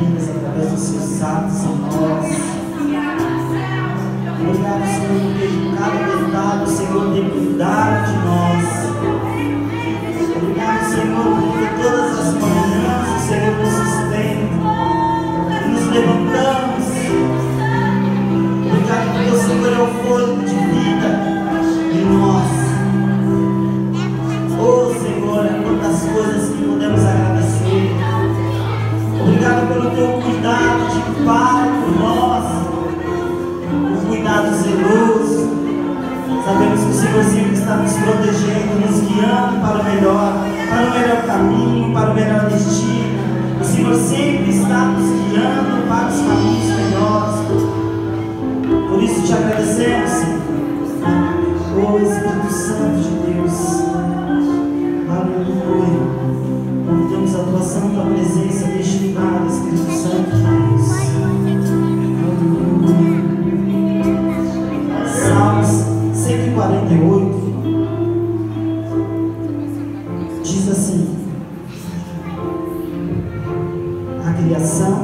vidas, através dos seus atos em nós. Obrigado, Senhor, porque em cada detalhe o Senhor tem cuidado de nós. Obrigado, Senhor, porque todas as manhãs o Senhor nos sustenta, nos levantamos. Obrigado porque o Senhor é o fôlego de vida em nós. Oh, Senhor, é quantas coisas que podemos agradecer. Obrigado pelo teu cuidado de Pai por nós, o cuidado zeloso. Sabemos que o Senhor sempre está nos protegendo, nos guiando para o melhor caminho, para o melhor destino. O Senhor sempre está nos guiando para os caminhos melhores. Por isso te agradecemos, Senhor. Oh, Espírito Santo de Deus. Aleluia. Convidamos a tua santa presença neste lugar, Espírito Santo de Deus. Aleluia. Salmos 148 diz assim: a criação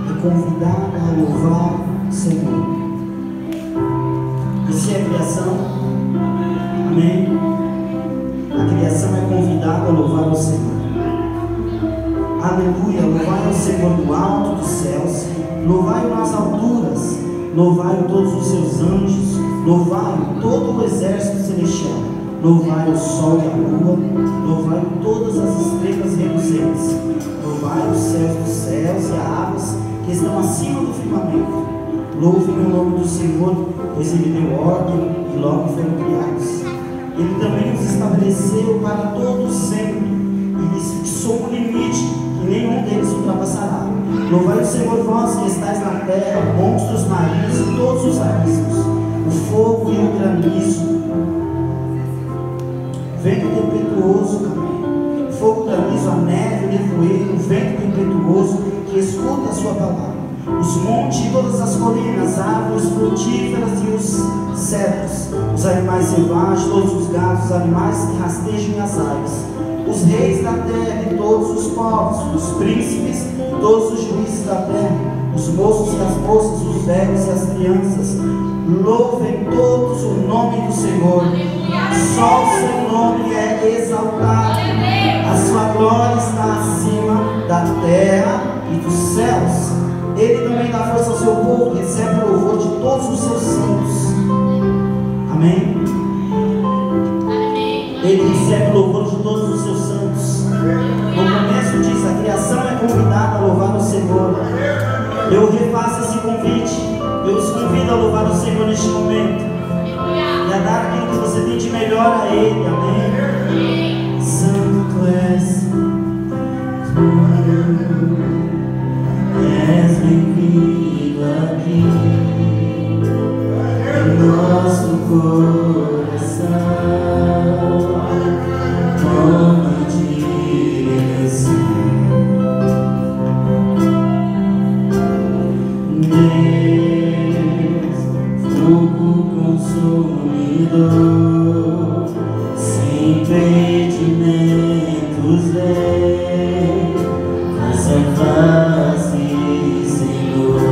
é convidada a louvar o Senhor. E se é criação, amém? A criação é convidada a louvar o Senhor. Aleluia, louvai o Senhor do alto dos céus, louvai-o nas alturas, louvai-o todos os seus anjos, louvai-o todo o exército celestial, louvai o sol e a lua, louvai-o todas as estrelas reluzentes, louvai os céus dos céus e as águas que estão acima do firmamento. Louvem o nome do Senhor, pois Ele deu ordem e logo foram criados. Ele também os estabeleceu para todos sempre, e lhes fixou um limite que nenhum deles ultrapassará. Louvai o Senhor, vós que estáis na terra, monstros marinhos e todos os abismos, o fogo e o granizo, vento tempestuoso também, fogo, granizo, a neve, o nevoeiro, o vento tempestuoso que escuta a sua palavra, os montes e todas as colinas, árvores frutíferas e os cedros, os animais selvagens, todos os gados, os animais que rastejam as aves, os reis da terra e todos os povos, os príncipes e todos os juízes da terra, os moços e as moças, os velhos e as crianças, louvem todos o nome do Senhor. Só o seu nome é exaltado, a sua glória está acima da terra e dos céus. Ele também dá força ao seu povo, recebe o louvor de todos os seus santos. Amém? Ele recebe o louvor de todos os seus santos. No começo diz: a criação é convidada a louvar o Senhor. Eu refaço esse convite. Eu os convido a louvar o Senhor neste momento e a dar aquilo que você tem de melhor a Ele. Amém? Santo és bem-vindo aqui em nosso coração. Toma direção, Deus, fogo consumidor, sem impedimentos, nossa face, Senhor.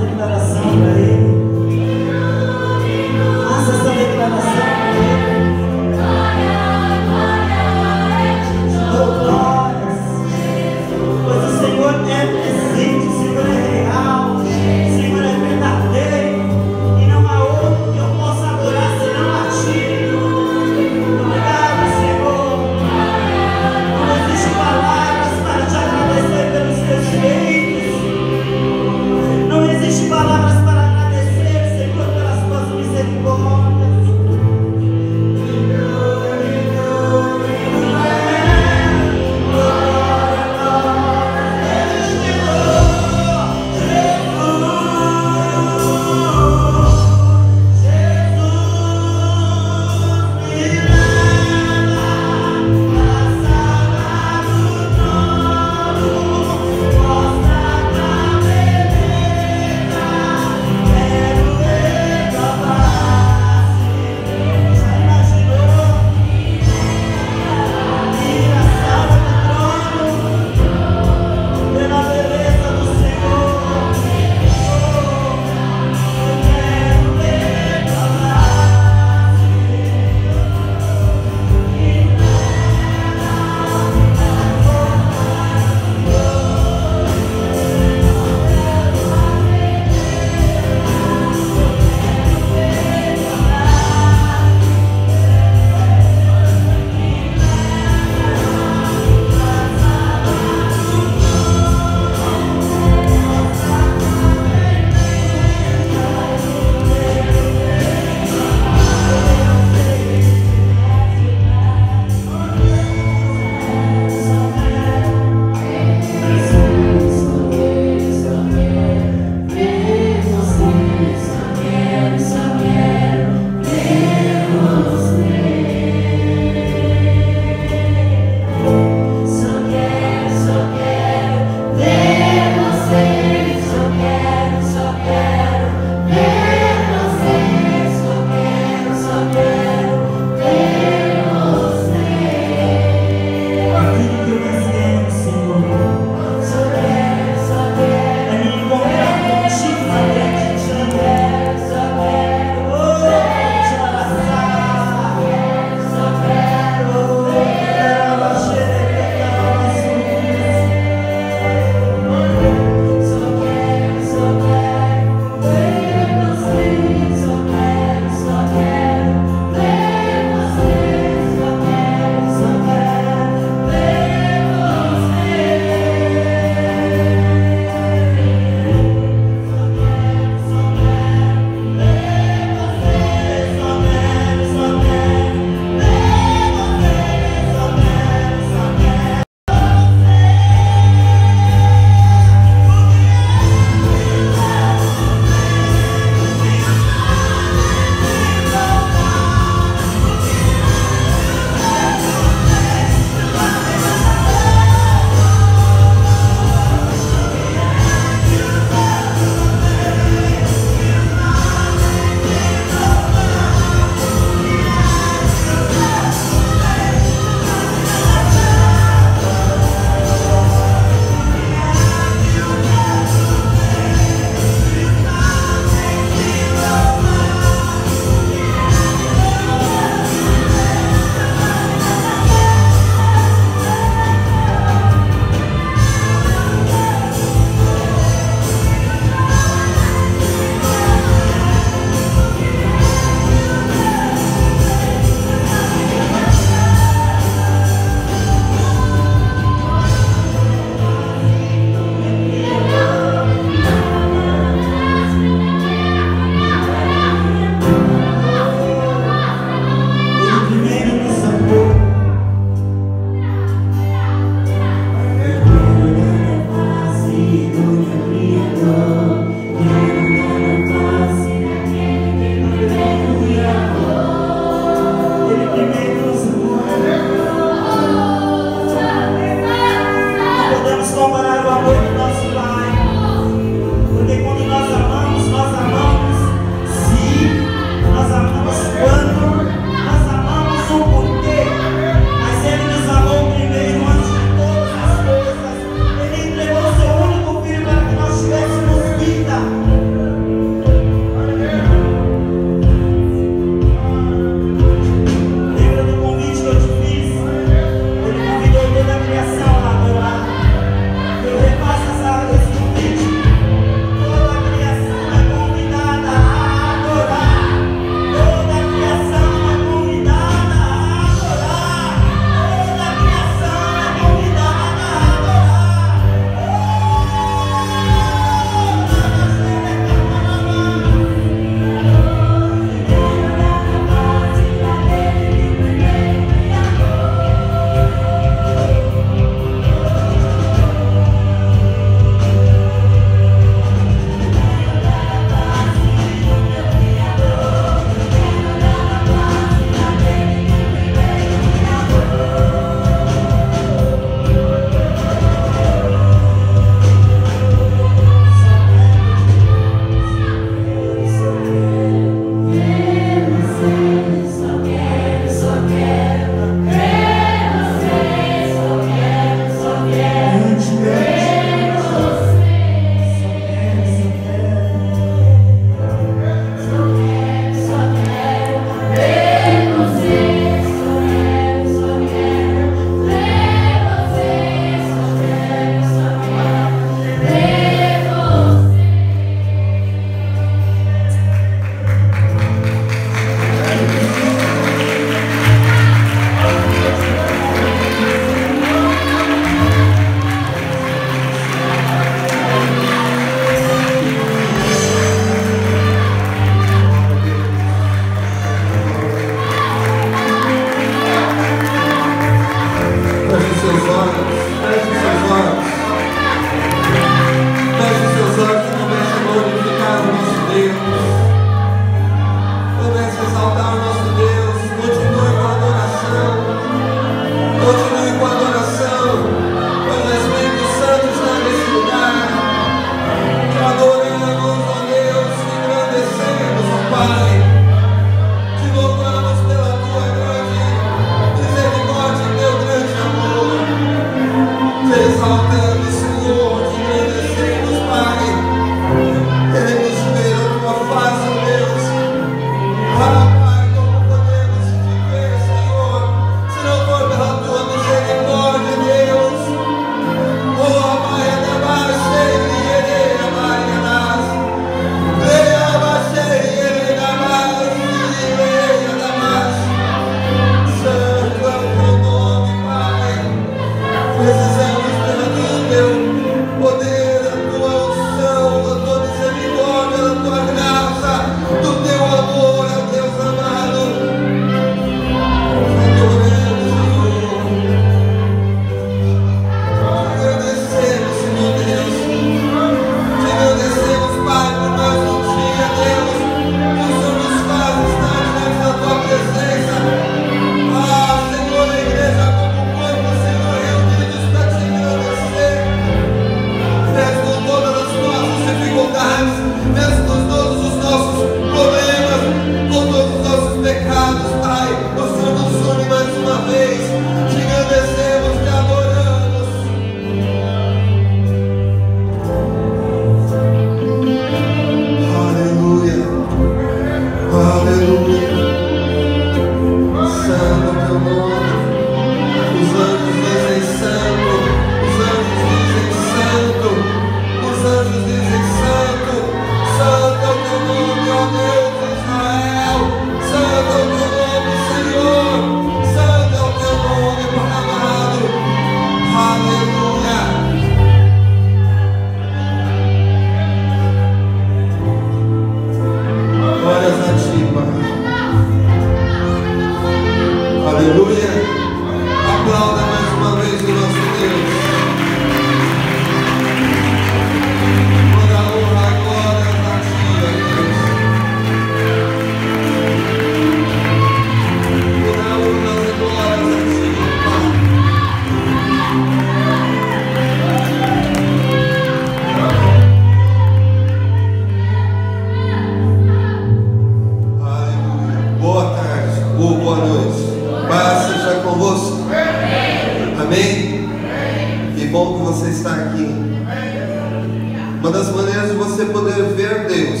Uma das maneiras de você poder ver Deus,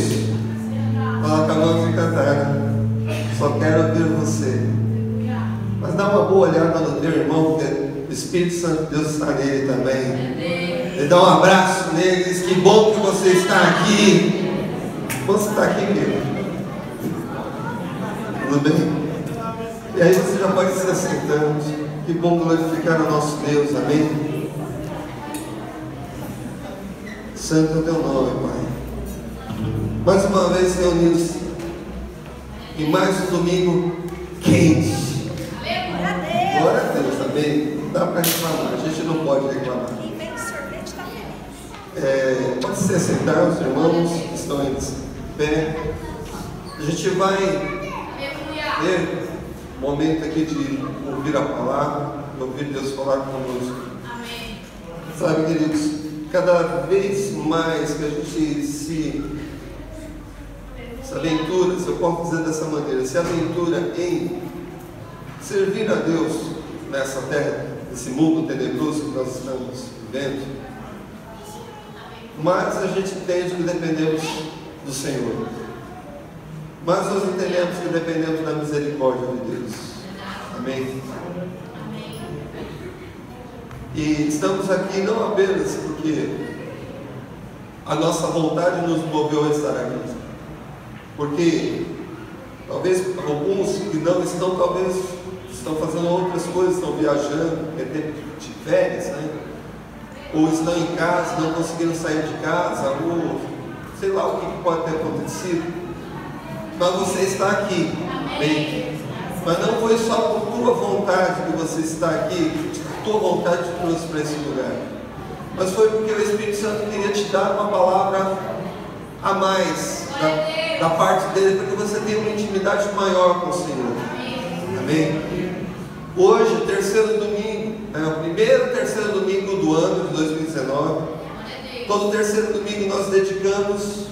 nós acabamos de cantar, né? Só quero ver você. Mas dá uma boa olhada no teu irmão, porque o Espírito Santo de Deus está nele também. Ele dá um abraço nele, diz: que bom que você está aqui. Você está aqui, querido? Tudo bem? E aí você já pode se assentando. Que bom glorificar o nosso Deus, amém? Santo é o teu nome, Pai. Mais uma vez reunidos em mais um domingo quente. Glória a Deus, amém? Não dá para reclamar, a gente não pode reclamar. Quem vem de sorvete está feliz. Pode se assentar, os irmãos que estão em pé. A gente vai ter um momento aqui de ouvir a palavra, de ouvir Deus falar conosco. Amém. Sabe, queridos, cada vez mais que a gente se aventura, se eu posso dizer dessa maneira, se aventura em servir a Deus nessa terra, nesse mundo tenebroso que nós estamos vivendo, mas a gente entende que dependemos do Senhor. Mas nós entendemos que dependemos da misericórdia de Deus. Amém? E estamos aqui não apenas porque a nossa vontade nos moveu a estar aqui. Porque talvez alguns que não estão, talvez estão fazendo outras coisas, estão viajando, é tempo de férias, né? Ou estão em casa, não conseguiram sair de casa, ou sei lá o que pode ter acontecido. Mas você está aqui, bem. Mas não foi só por tua vontade que você está aqui, tua vontade te trouxe para esse lugar. Mas foi porque o Espírito Santo queria te dar uma palavra a mais da parte dele, para que você tenha uma intimidade maior com o Senhor. Amém? Hoje, terceiro domingo, o primeiro terceiro domingo do ano de 2019. Todo terceiro domingo nós dedicamos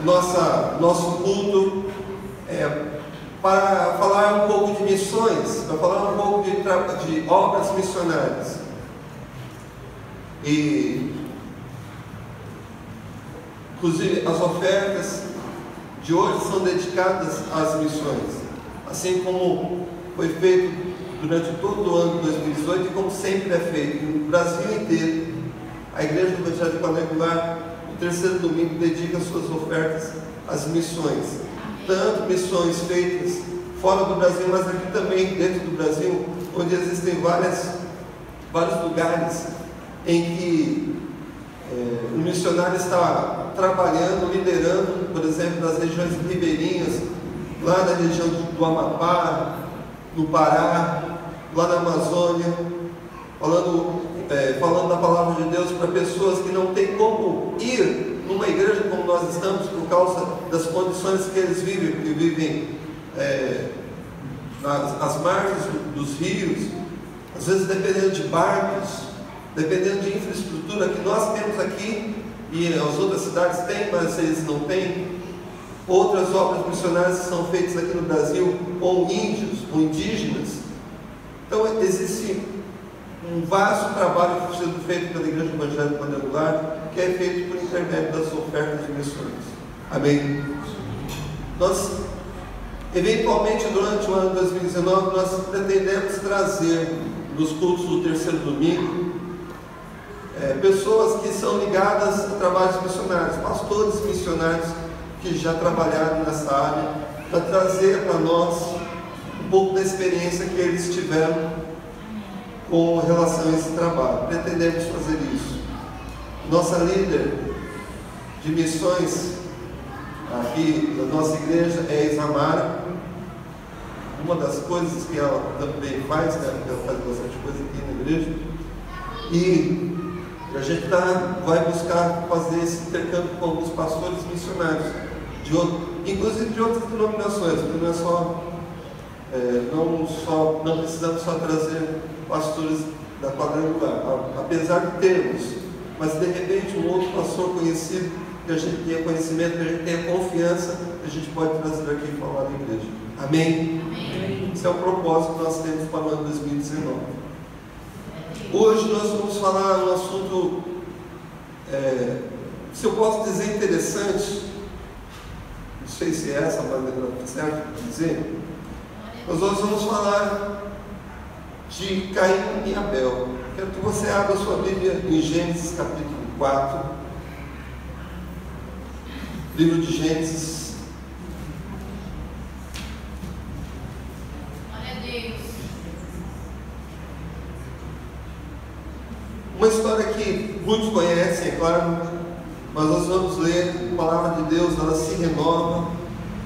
nosso culto para falar um pouco de missões, para falar um pouco de obras missionárias. E inclusive as ofertas de hoje são dedicadas às missões, assim como foi feito durante todo o ano de 2018 e como sempre é feito no Brasil inteiro. A Igreja do Evangelho Quadrangular, no terceiro domingo, dedica suas ofertas às missões, tanto missões feitas fora do Brasil, mas aqui também dentro do Brasil, onde existem vários lugares em que o missionário está trabalhando, liderando, por exemplo, nas regiões ribeirinhas, lá na região do Amapá, no Pará, lá na Amazônia, falando da palavra de Deus para pessoas que não têm como ir numa igreja como nós estamos, por causa das condições que eles vivem, porque vivem nas margens dos rios, às vezes dependendo de barcos, dependendo de infraestrutura que nós temos aqui, e as outras cidades têm, mas eles não têm. Outras obras missionárias que são feitas aqui no Brasil, ou índios, ou indígenas. Então existe um vasto trabalho sendo feito pela Igreja Evangélica Quadrangular, que é feito por intermédio das ofertas de missões. Amém? Nós, eventualmente, durante o ano de 2019, nós pretendemos trazer nos cultos do terceiro domingo pessoas que são ligadas a trabalhos missionários, pastores missionários que já trabalharam nessa área, para trazer para nós um pouco da experiência que eles tiveram com relação a esse trabalho. Pretendemos fazer isso. Nossa líder de missões aqui da nossa igreja é a Isamara. Uma das coisas que ela também faz, né, porque ela faz bastante coisa aqui na igreja, e a gente vai buscar fazer esse intercâmbio com alguns pastores missionários, inclusive de outras denominações, porque não é só, não precisamos só trazer pastores da Quadrangular, apesar de termos, mas de repente um outro pastor conhecido, que a gente tenha conhecimento, que a gente tenha confiança, que a gente pode trazer aqui e falar na igreja. Amém? Amém? Esse é o propósito que nós temos para o ano 2019. Hoje nós vamos falar um assunto se eu posso dizer interessante, não sei se é essa a maneira certa de dizer, mas nós vamos falar de Caim e Abel. Quero que você abra sua Bíblia em Gênesis capítulo 4, livro de Gênesis. Glória a Deus. Uma história que muitos conhecem, é claro, mas nós vamos ler a palavra de Deus, ela se renova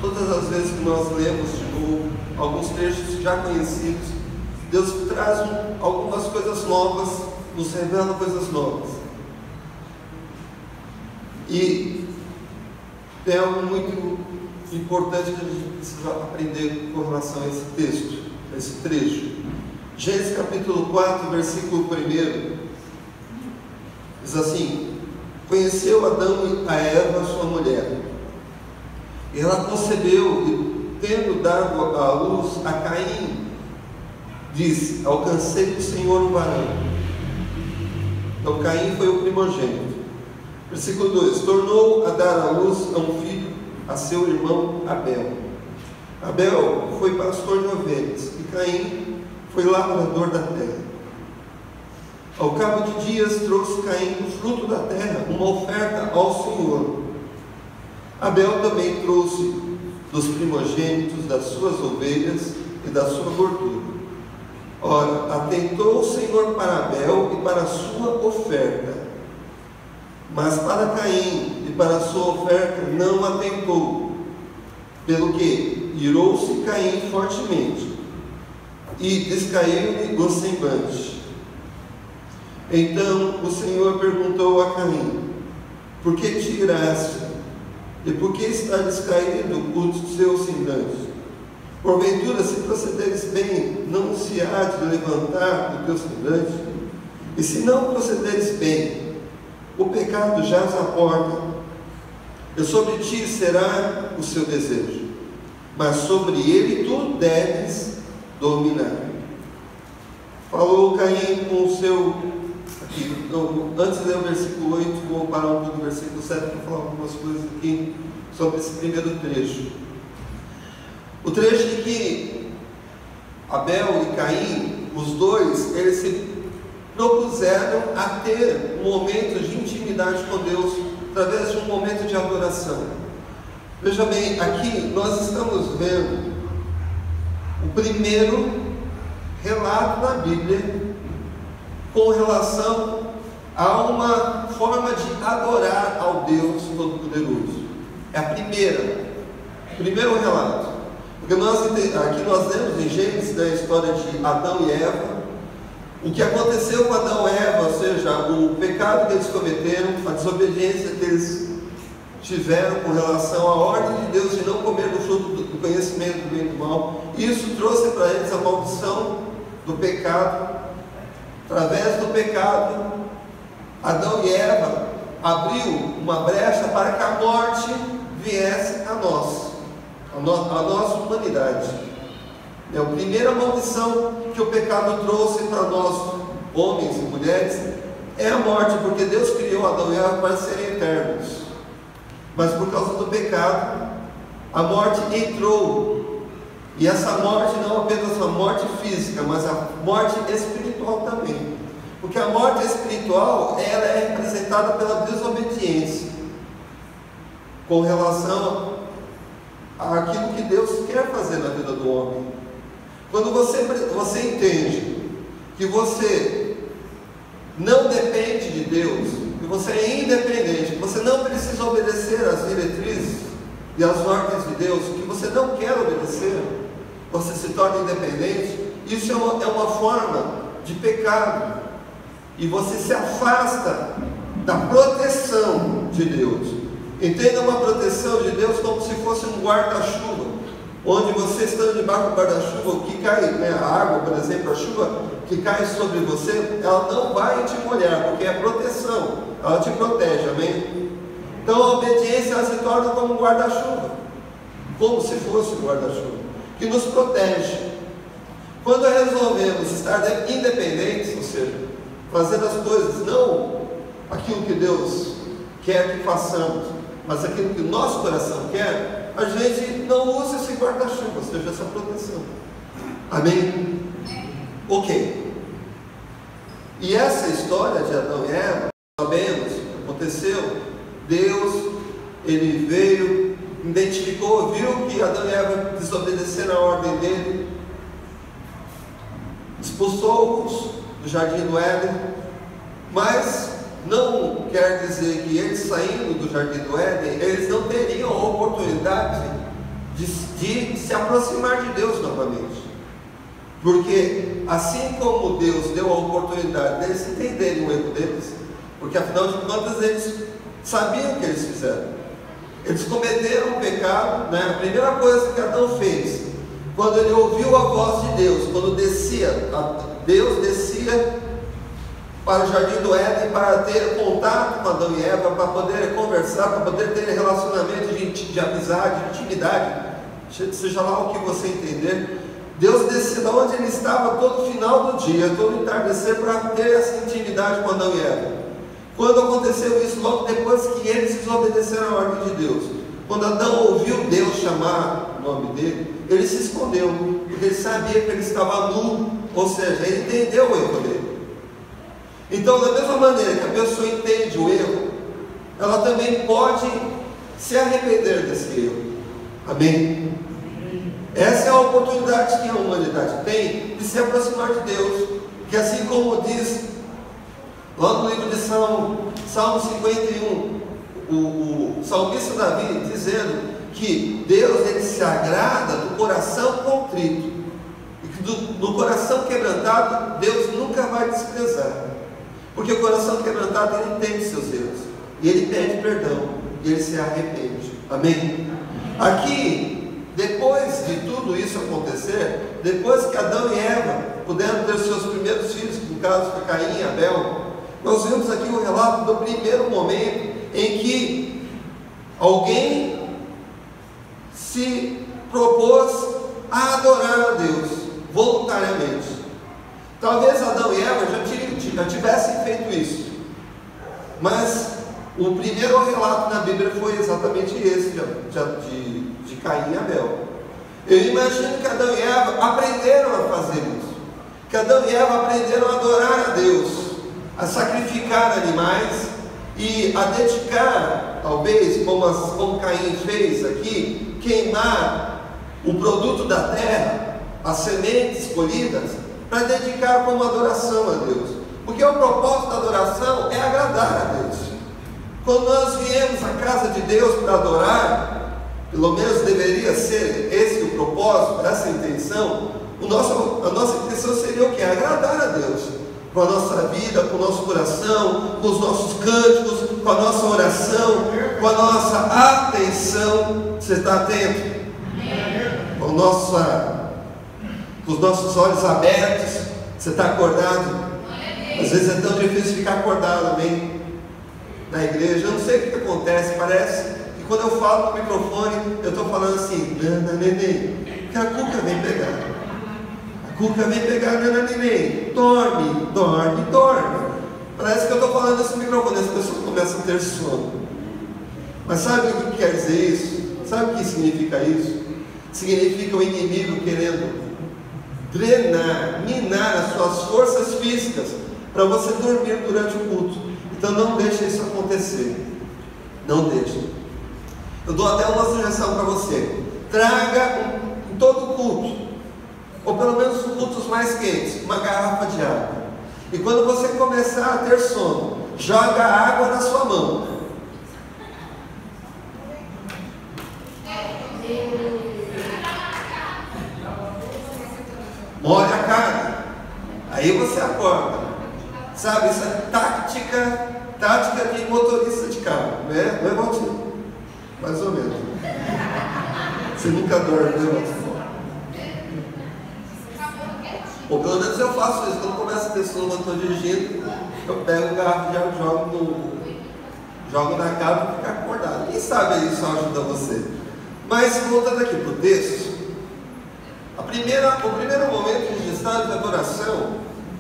todas as vezes que nós lemos de novo, alguns trechos já conhecidos. Deus traz algumas coisas novas, nos revela coisas novas. E tem algo muito importante que a gente precisa aprender com relação a esse texto, a esse trecho. Gênesis capítulo 4, versículo 1, diz assim: conheceu Adão a Eva, sua mulher, e ela concebeu, e tendo dado à luz a Caim, disse: alcancei do Senhor um varão. Então Caim foi o primogênito. Versículo 2: tornou a dar à luz a um filho, a seu irmão Abel. Abel foi pastor de ovelhas, e Caim foi lavrador da terra. Ao cabo de dias trouxe Caim do fruto da terra uma oferta ao Senhor. Abel também trouxe dos primogênitos das suas ovelhas e da sua gordura. Ora, atentou o Senhor para Abel e para a sua oferta, mas para Caim e para a sua oferta não atentou, pelo que irou-se Caim fortemente, e descaiu-lhe o semblante. Então o Senhor perguntou a Caim: por que te iraste? E por que está descaído o seu semblante? Porventura, se procederes bem, não se há de levantar o teu semblante? E se não procederes bem, o pecado jaz à porta, e sobre ti será o seu desejo, mas sobre ele tu deves dominar. Falou Caim com o seu... Aqui, então, antes de ler o versículo 8, vou parar um pouco no versículo 7 para falar algumas coisas aqui sobre esse primeiro trecho. O trecho de que Abel e Caim, os dois, eles se propuseram a ter um momento de intimidade com Deus através de um momento de adoração. Veja bem, aqui nós estamos vendo o primeiro relato na Bíblia com relação a uma forma de adorar ao Deus Todo-Poderoso. É o primeiro relato. Porque aqui nós lemos em Gênesis da história de Adão e Eva, o que aconteceu com Adão e Eva, ou seja, o pecado que eles cometeram, a desobediência que eles tiveram com relação à ordem de Deus de não comer do fruto do conhecimento do bem e do mal. Isso trouxe para eles a maldição do pecado. Através do pecado, Adão e Eva abriu uma brecha para que a morte viesse a nós, a nossa humanidade. É a primeira maldição que o pecado trouxe para nós, homens e mulheres, é a morte, porque Deus criou Adão e Eva para serem eternos. Mas por causa do pecado, a morte entrou. E essa morte não apenas a morte física, mas a morte espiritual também. Porque a morte espiritual, ela é representada pela desobediência com relação àquilo que Deus quer fazer na vida do homem. Quando você entende que você não depende de Deus, que você é independente, que você não precisa obedecer às diretrizes e às ordens de Deus, que você não quer obedecer, você se torna independente. Isso é uma forma de pecado, e você se afasta da proteção de Deus. Entenda uma proteção de Deus como se fosse um guarda-chuva, onde você estando debaixo do guarda-chuva, o que cai, a água, por exemplo, a chuva que cai sobre você, ela não vai te molhar, porque é proteção, ela te protege, amém? Então a obediência, ela se torna como um guarda-chuva, como se fosse um guarda-chuva, que nos protege. Quando resolvemos estar independentes, ou seja, fazendo as coisas, não aquilo que Deus quer que façamos, mas aquilo que o nosso coração quer, a gente não usa esse guarda-chuva, ou seja, essa proteção. Amém? Ok. E essa história de Adão e Eva, sabemos, aconteceu. Deus, Ele veio, identificou, viu que Adão e Eva desobedeceram a ordem dele, expulsou-os do jardim do Éden, mas não quer dizer que eles saindo do jardim do Éden, eles não teriam a oportunidade de se aproximar de Deus novamente. Porque assim como Deus deu a oportunidade deles entenderem o erro deles, porque afinal de contas eles sabiam o que eles fizeram, eles cometeram um pecado, né? A primeira coisa que Adão fez, quando ele ouviu a voz de Deus, quando Deus descia para o jardim do Éden para ter contato com Adão e Eva, para poder conversar, para poder ter relacionamento de amizade, de intimidade, seja lá o que você entender. Deus descia de onde ele estava todo final do dia, todo entardecer, para ter essa intimidade com Adão e Eva. Quando aconteceu isso, logo depois que eles desobedeceram a ordem de Deus, quando Adão ouviu Deus chamar o nome dele, ele se escondeu, porque ele sabia que ele estava nu, ou seja, ele entendeu o erro dele. Então, da mesma maneira que a pessoa entende o erro, ela também pode se arrepender desse erro. Amém? Essa é a oportunidade que a humanidade tem de se aproximar de Deus, que assim como diz lá no livro de Salmo 51, o salmista Davi dizendo que Deus ele se agrada do coração contrito, e que do coração quebrantado Deus nunca vai desprezar, porque o coração quebrantado ele entende seus erros, e ele pede perdão, e ele se arrepende. Amém? Aqui, depois de tudo isso acontecer, depois que Adão e Eva puderam ter seus primeiros filhos, que no caso foi Caim e Abel, nós vemos aqui o relato do primeiro momento em que alguém se propôs a adorar a Deus voluntariamente. Talvez Adão e Eva já tivessem feito isso, mas o primeiro relato na Bíblia foi exatamente esse de Caim e Abel. Eu imagino que Adão e Eva aprenderam a fazer isso, que Adão e Eva aprenderam a adorar a Deus, a sacrificar animais e a dedicar, talvez, como Caim fez aqui, queimar o produto da terra, as sementes colhidas, para dedicar como adoração a Deus, porque o propósito da adoração é agradar a Deus. Quando nós viemos à casa de Deus para adorar, pelo menos deveria ser esse o propósito, essa a intenção, a nossa intenção seria o que? Agradar a Deus, com a nossa vida, com o nosso coração, com os nossos cânticos, com a nossa oração, com a nossa atenção. Você está atento? Com os nossos olhos abertos. Você está acordado? Às vezes é tão difícil ficar acordado, amém? Na igreja, eu não sei o que acontece, parece que quando eu falo no microfone, eu estou falando assim, Nana Neném, que a Cuca vem pegar. A Cuca vem pegar, Nana Neném, dorme, dorme, dorme. Parece que eu estou falando nesse microfone, as pessoas começam a ter sono. Mas sabe o que quer dizer isso? Sabe o que significa isso? Significa o inimigo querendo drenar, minar as suas forças físicas para você dormir durante o culto. Então não deixe isso acontecer. Não deixe. Eu dou até uma sugestão para você. Traga em todo culto, ou pelo menos nos cultos mais quentes, uma garrafa de água. E quando você começar a ter sono, joga a água na sua mão. Molha a cara. Aí você acorda. Sabe, isso é tática de motorista de carro, né? Não é, Valtinho? Mais ou menos. Você nunca dorme, né, Valtinho? Ou pelo menos eu faço isso. Quando começa a ter sono, eu estou dirigindo, eu pego o garrafa de água, jogo na cara e fico acordado. Quem sabe isso ajuda você? Mas voltando aqui para o texto, o primeiro momento de estado de adoração,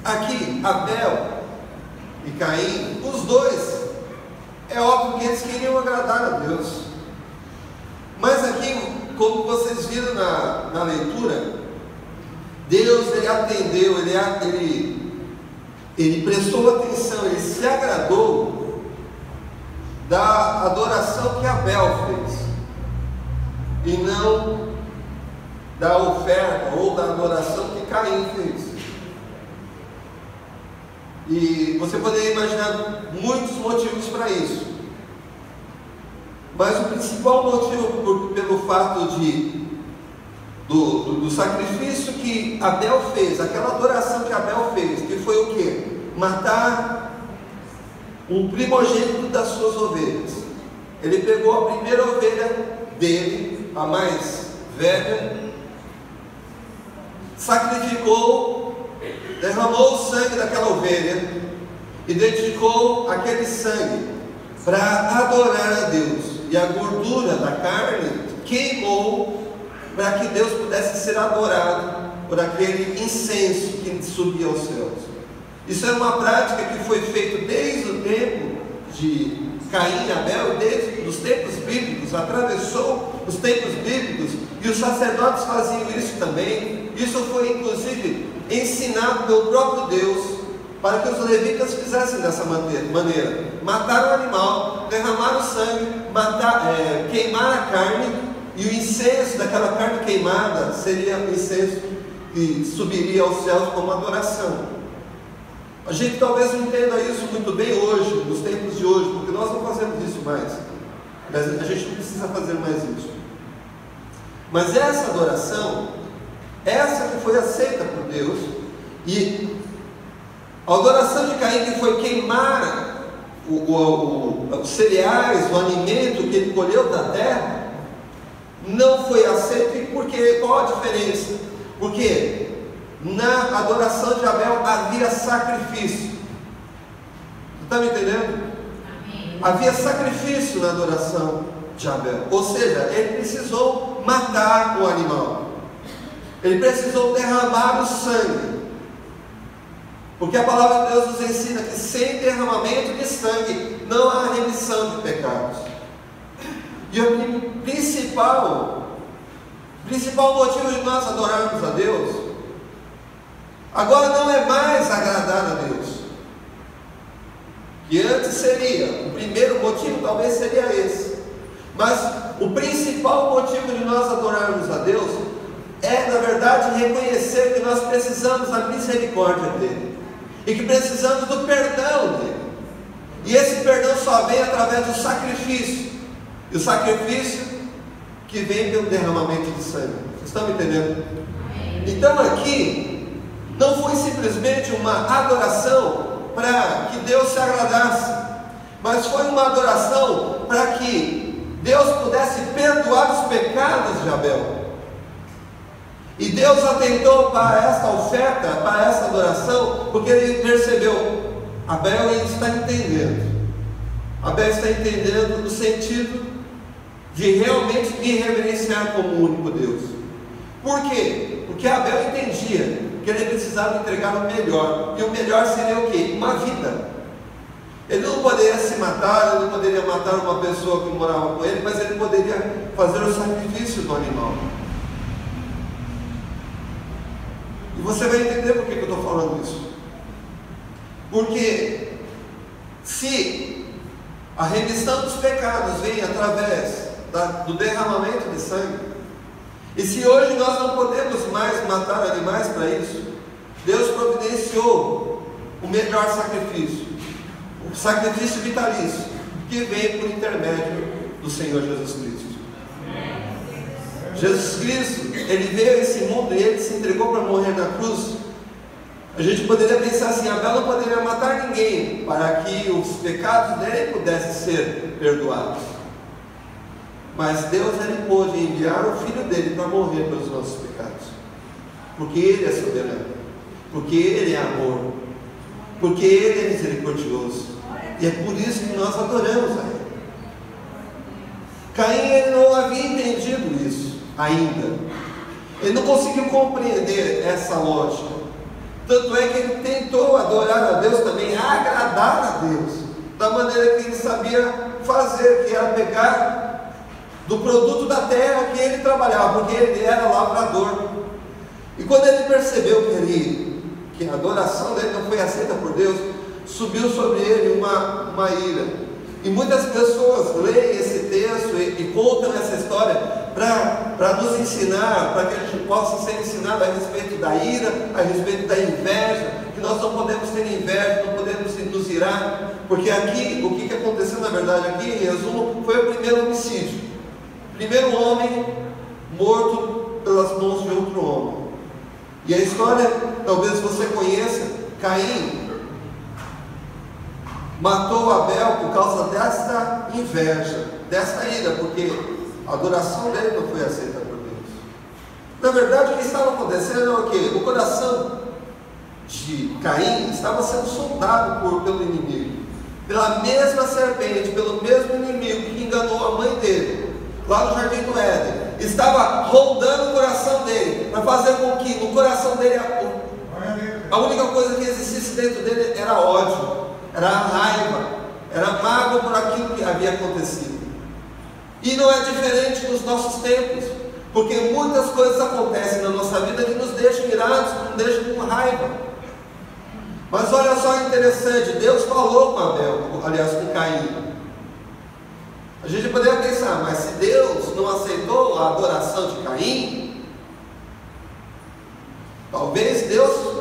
aqui Abel e Caim, os dois É óbvio que eles queriam agradar a Deus. Mas aqui, como vocês viram na leitura, Deus ele atendeu, ele prestou atenção, ele se agradou da adoração que Abel fez, e não da oferta ou da adoração que Caim fez. E você poderia imaginar muitos motivos para isso, mas o principal motivo pelo fato do sacrifício que Abel fez, aquela adoração que Abel fez, que foi o quê? Matar um primogênito das suas ovelhas. Ele pegou a primeira ovelha dele, a mais velha, sacrificou, derramou o sangue daquela ovelha e dedicou aquele sangue para adorar a Deus, e a gordura da carne queimou para que Deus pudesse ser adorado por aquele incenso que subia aos céus. Isso é uma prática que foi feita desde o tempo de Caim e Abel, desde os tempos bíblicos, atravessou os tempos bíblicos, e os sacerdotes faziam isso também. Isso foi inclusive ensinado pelo próprio Deus, para que os levitas fizessem dessa maneira: matar o animal, derramar o sangue, queimar a carne, e o incenso daquela carne queimada seria o incenso que subiria aos céus como adoração. A gente talvez não entenda isso muito bem hoje, nos tempos de hoje, porque nós não fazemos isso mais, mas a gente não precisa fazer mais isso. Mas essa adoração, essa que foi aceita por Deus, e a adoração de Caim, que foi queimar os cereais, o alimento que ele colheu da terra, não foi aceito. E por quê? Qual a diferença? Porque na adoração de Abel havia sacrifício. Você está me entendendo? Amém. Havia sacrifício na adoração de Abel, ou seja, ele precisou matar o animal, ele precisou derramar o sangue, porque a palavra de Deus nos ensina que sem derramamento de sangue não há remissão de pecados. E o principal motivo de nós adorarmos a Deus agora não é mais agradar a Deus, que antes seria, o primeiro motivo talvez seria esse, mas o principal motivo de nós adorarmos a Deus é, na verdade, reconhecer que nós precisamos da misericórdia dele, e que precisamos do perdão dele, e esse perdão só vem através do sacrifício, e o sacrifício que vem pelo derramamento de sangue. Vocês estão me entendendo? Então aqui não foi simplesmente uma adoração para que Deus se agradasse, mas foi uma adoração para que Deus pudesse perdoar os pecados de Abel. E Deus atentou para esta oferta, para esta adoração, porque ele percebeu: Abel está entendendo. Abel está entendendo o sentido de realmente me reverenciar como o único Deus. Por quê? Porque Abel entendia que ele precisava entregar o melhor, e o melhor seria o quê? Uma vida. Ele não poderia se matar, ele não poderia matar uma pessoa que morava com ele, mas ele poderia fazer o sacrifício do animal. E você vai entender por que eu estou falando isso. Porque se a remissão dos pecados vem através do derramamento de sangue, e se hoje nós não podemos mais matar animais para isso, Deus providenciou o melhor sacrifício, o sacrifício vitalício, que vem por intermédio do Senhor Jesus Cristo. Jesus Cristo, ele veio a esse mundo e ele se entregou para morrer na cruz. A gente poderia pensar assim: Abel não poderia matar ninguém para que os pecados dele pudessem ser perdoados. Mas Deus, ele pôde enviar o Filho dele para morrer pelos nossos pecados, porque ele é soberano, porque ele é amor, porque ele é misericordioso, e é por isso que nós adoramos a ele. Caim, ele não havia entendido isso ainda, ele não conseguiu compreender essa lógica, tanto é que ele tentou adorar a Deus também, agradar a Deus, da maneira que ele sabia fazer, que era pegar do produto da terra que ele trabalhava, porque ele era lavrador. E quando ele percebeu que a adoração dele não foi aceita por Deus, subiu sobre ele uma ira. E muitas pessoas leem esse texto e contam essa história para nos ensinar, para que a gente possa ser ensinado a respeito da ira, a respeito da inveja, que nós não podemos ter inveja, não podemos nos irar, porque aqui, o que aconteceu na verdade aqui, em resumo, foi o primeiro homicídio. Primeiro homem morto pelas mãos de outro homem. E a história, talvez você conheça, Caim matou Abel por causa desta inveja, desta ira, porque a adoração dele não foi aceita por Deus. Na verdade, o que estava acontecendo é o quê? O coração de Caim estava sendo sondado pelo inimigo, pela mesma serpente, pelo mesmo inimigo que enganou a mãe dele, lá no Jardim do Éden. Estava rondando o coração dele, para fazer com que no coração dele a única coisa que existisse dentro dele era ódio, era raiva, era mágoa por aquilo que havia acontecido. E não é diferente nos nossos tempos, porque muitas coisas acontecem na nossa vida que nos deixam irados, que nos deixam com raiva. Mas olha só que interessante, Deus falou com Abel, aliás com Caim. A gente poderia pensar, mas se Deus não aceitou a adoração de Caim, talvez Deus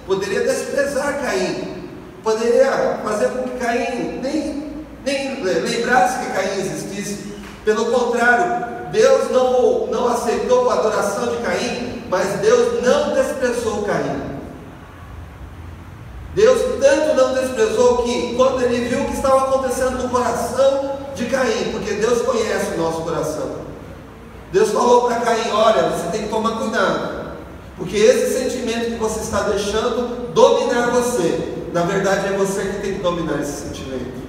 poderia desprezar Caim, poderia fazer com que Caim nem lembrasse que Caim existisse. Pelo contrário, Deus não aceitou a adoração de Caim, mas Deus não desprezou Caim. Deus tanto não desprezou que, quando ele viu o que estava acontecendo no coração de Caim, porque Deus conhece o nosso coração, Deus falou para Caim: olha, você tem que tomar cuidado, porque esse sentimento que você está deixando dominar você, na verdade é você que tem que dominar esse sentimento.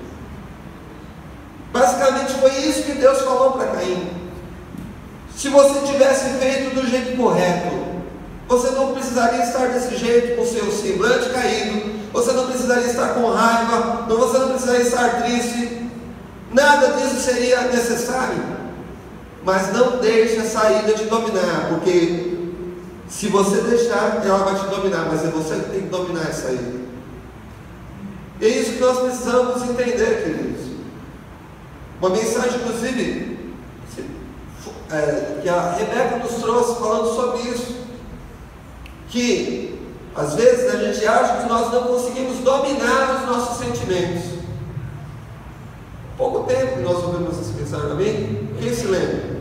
Basicamente foi isso que Deus falou para Caim. Se você tivesse feito do jeito correto, você não precisaria estar desse jeito, com o seu semblante caído, você não precisaria estar com raiva, você não precisaria estar triste, nada disso seria necessário. Mas não deixe essa ira te dominar, porque se você deixar, ela vai te dominar, mas é você que tem que dominar essa ira. E é isso que nós precisamos entender, queridos. Uma mensagem, inclusive, que a Rebeca nos trouxe falando sobre isso, que às vezes a gente acha que nós não conseguimos dominar os nossos sentimentos. Pouco tempo que nós ouvimos essa mensagem, amém? Quem se lembra?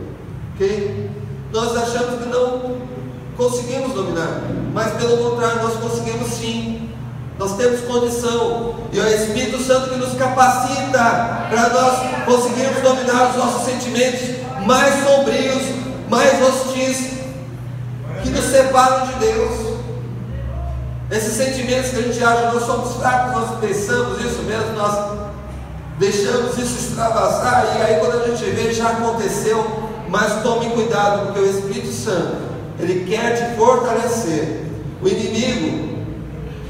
Quem? Nós achamos que não conseguimos dominar, mas pelo contrário, nós conseguimos sim. Nós temos condição, e é o Espírito Santo que nos capacita para nós conseguirmos dominar os nossos sentimentos mais sombrios, mais hostis, que nos separam de Deus. Esses sentimentos que a gente acha que nós somos fracos, nós pensamos isso mesmo, nós deixamos isso extravasar, e aí quando a gente vê, já aconteceu. Mas tome cuidado, porque o Espírito Santo, ele quer te fortalecer. O inimigo,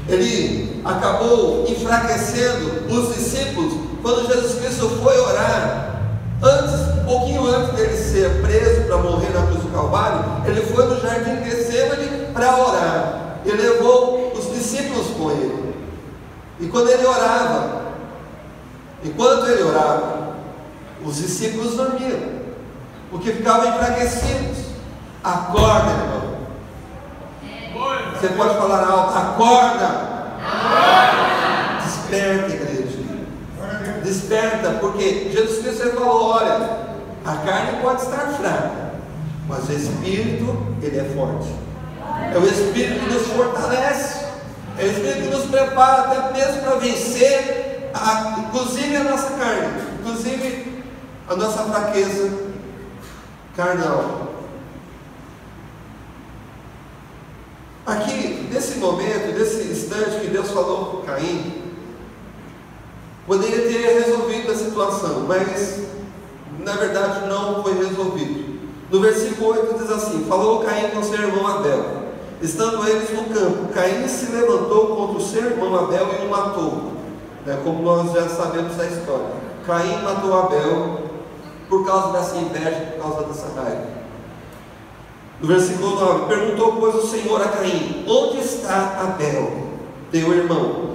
ele acabou enfraquecendo os discípulos quando Jesus Cristo foi orar. Um pouquinho antes dele ser preso para morrer na cruz do Calvário, ele foi no jardim de Getsemane para orar. Ele levou os discípulos com ele. E quando ele orava, enquanto ele orava, os discípulos dormiam, porque ficavam enfraquecidos. Acorda, irmão. Você pode falar alto: acorda. Desperta, igreja. Desperta, porque Jesus Cristo falou: olha, a carne pode estar fraca, mas o Espírito, ele é forte. É o Espírito que nos fortalece, é o Espírito que nos prepara até mesmo para vencer, inclusive a nossa carne, inclusive a nossa fraqueza carnal. Aqui, nesse momento, nesse instante que Deus falou com Caim, poderia ter resolvido a situação, mas na verdade não foi resolvido. No versículo 8 diz assim: falou Caim com seu irmão Abel. Estando eles no campo, Caim se levantou contra o seu irmão Abel e o matou. como nós já sabemos da história. Caim matou Abel por causa dessa inveja, por causa dessa raiva. No versículo 9: perguntou, pois, o Senhor a Caim: onde está Abel, teu irmão?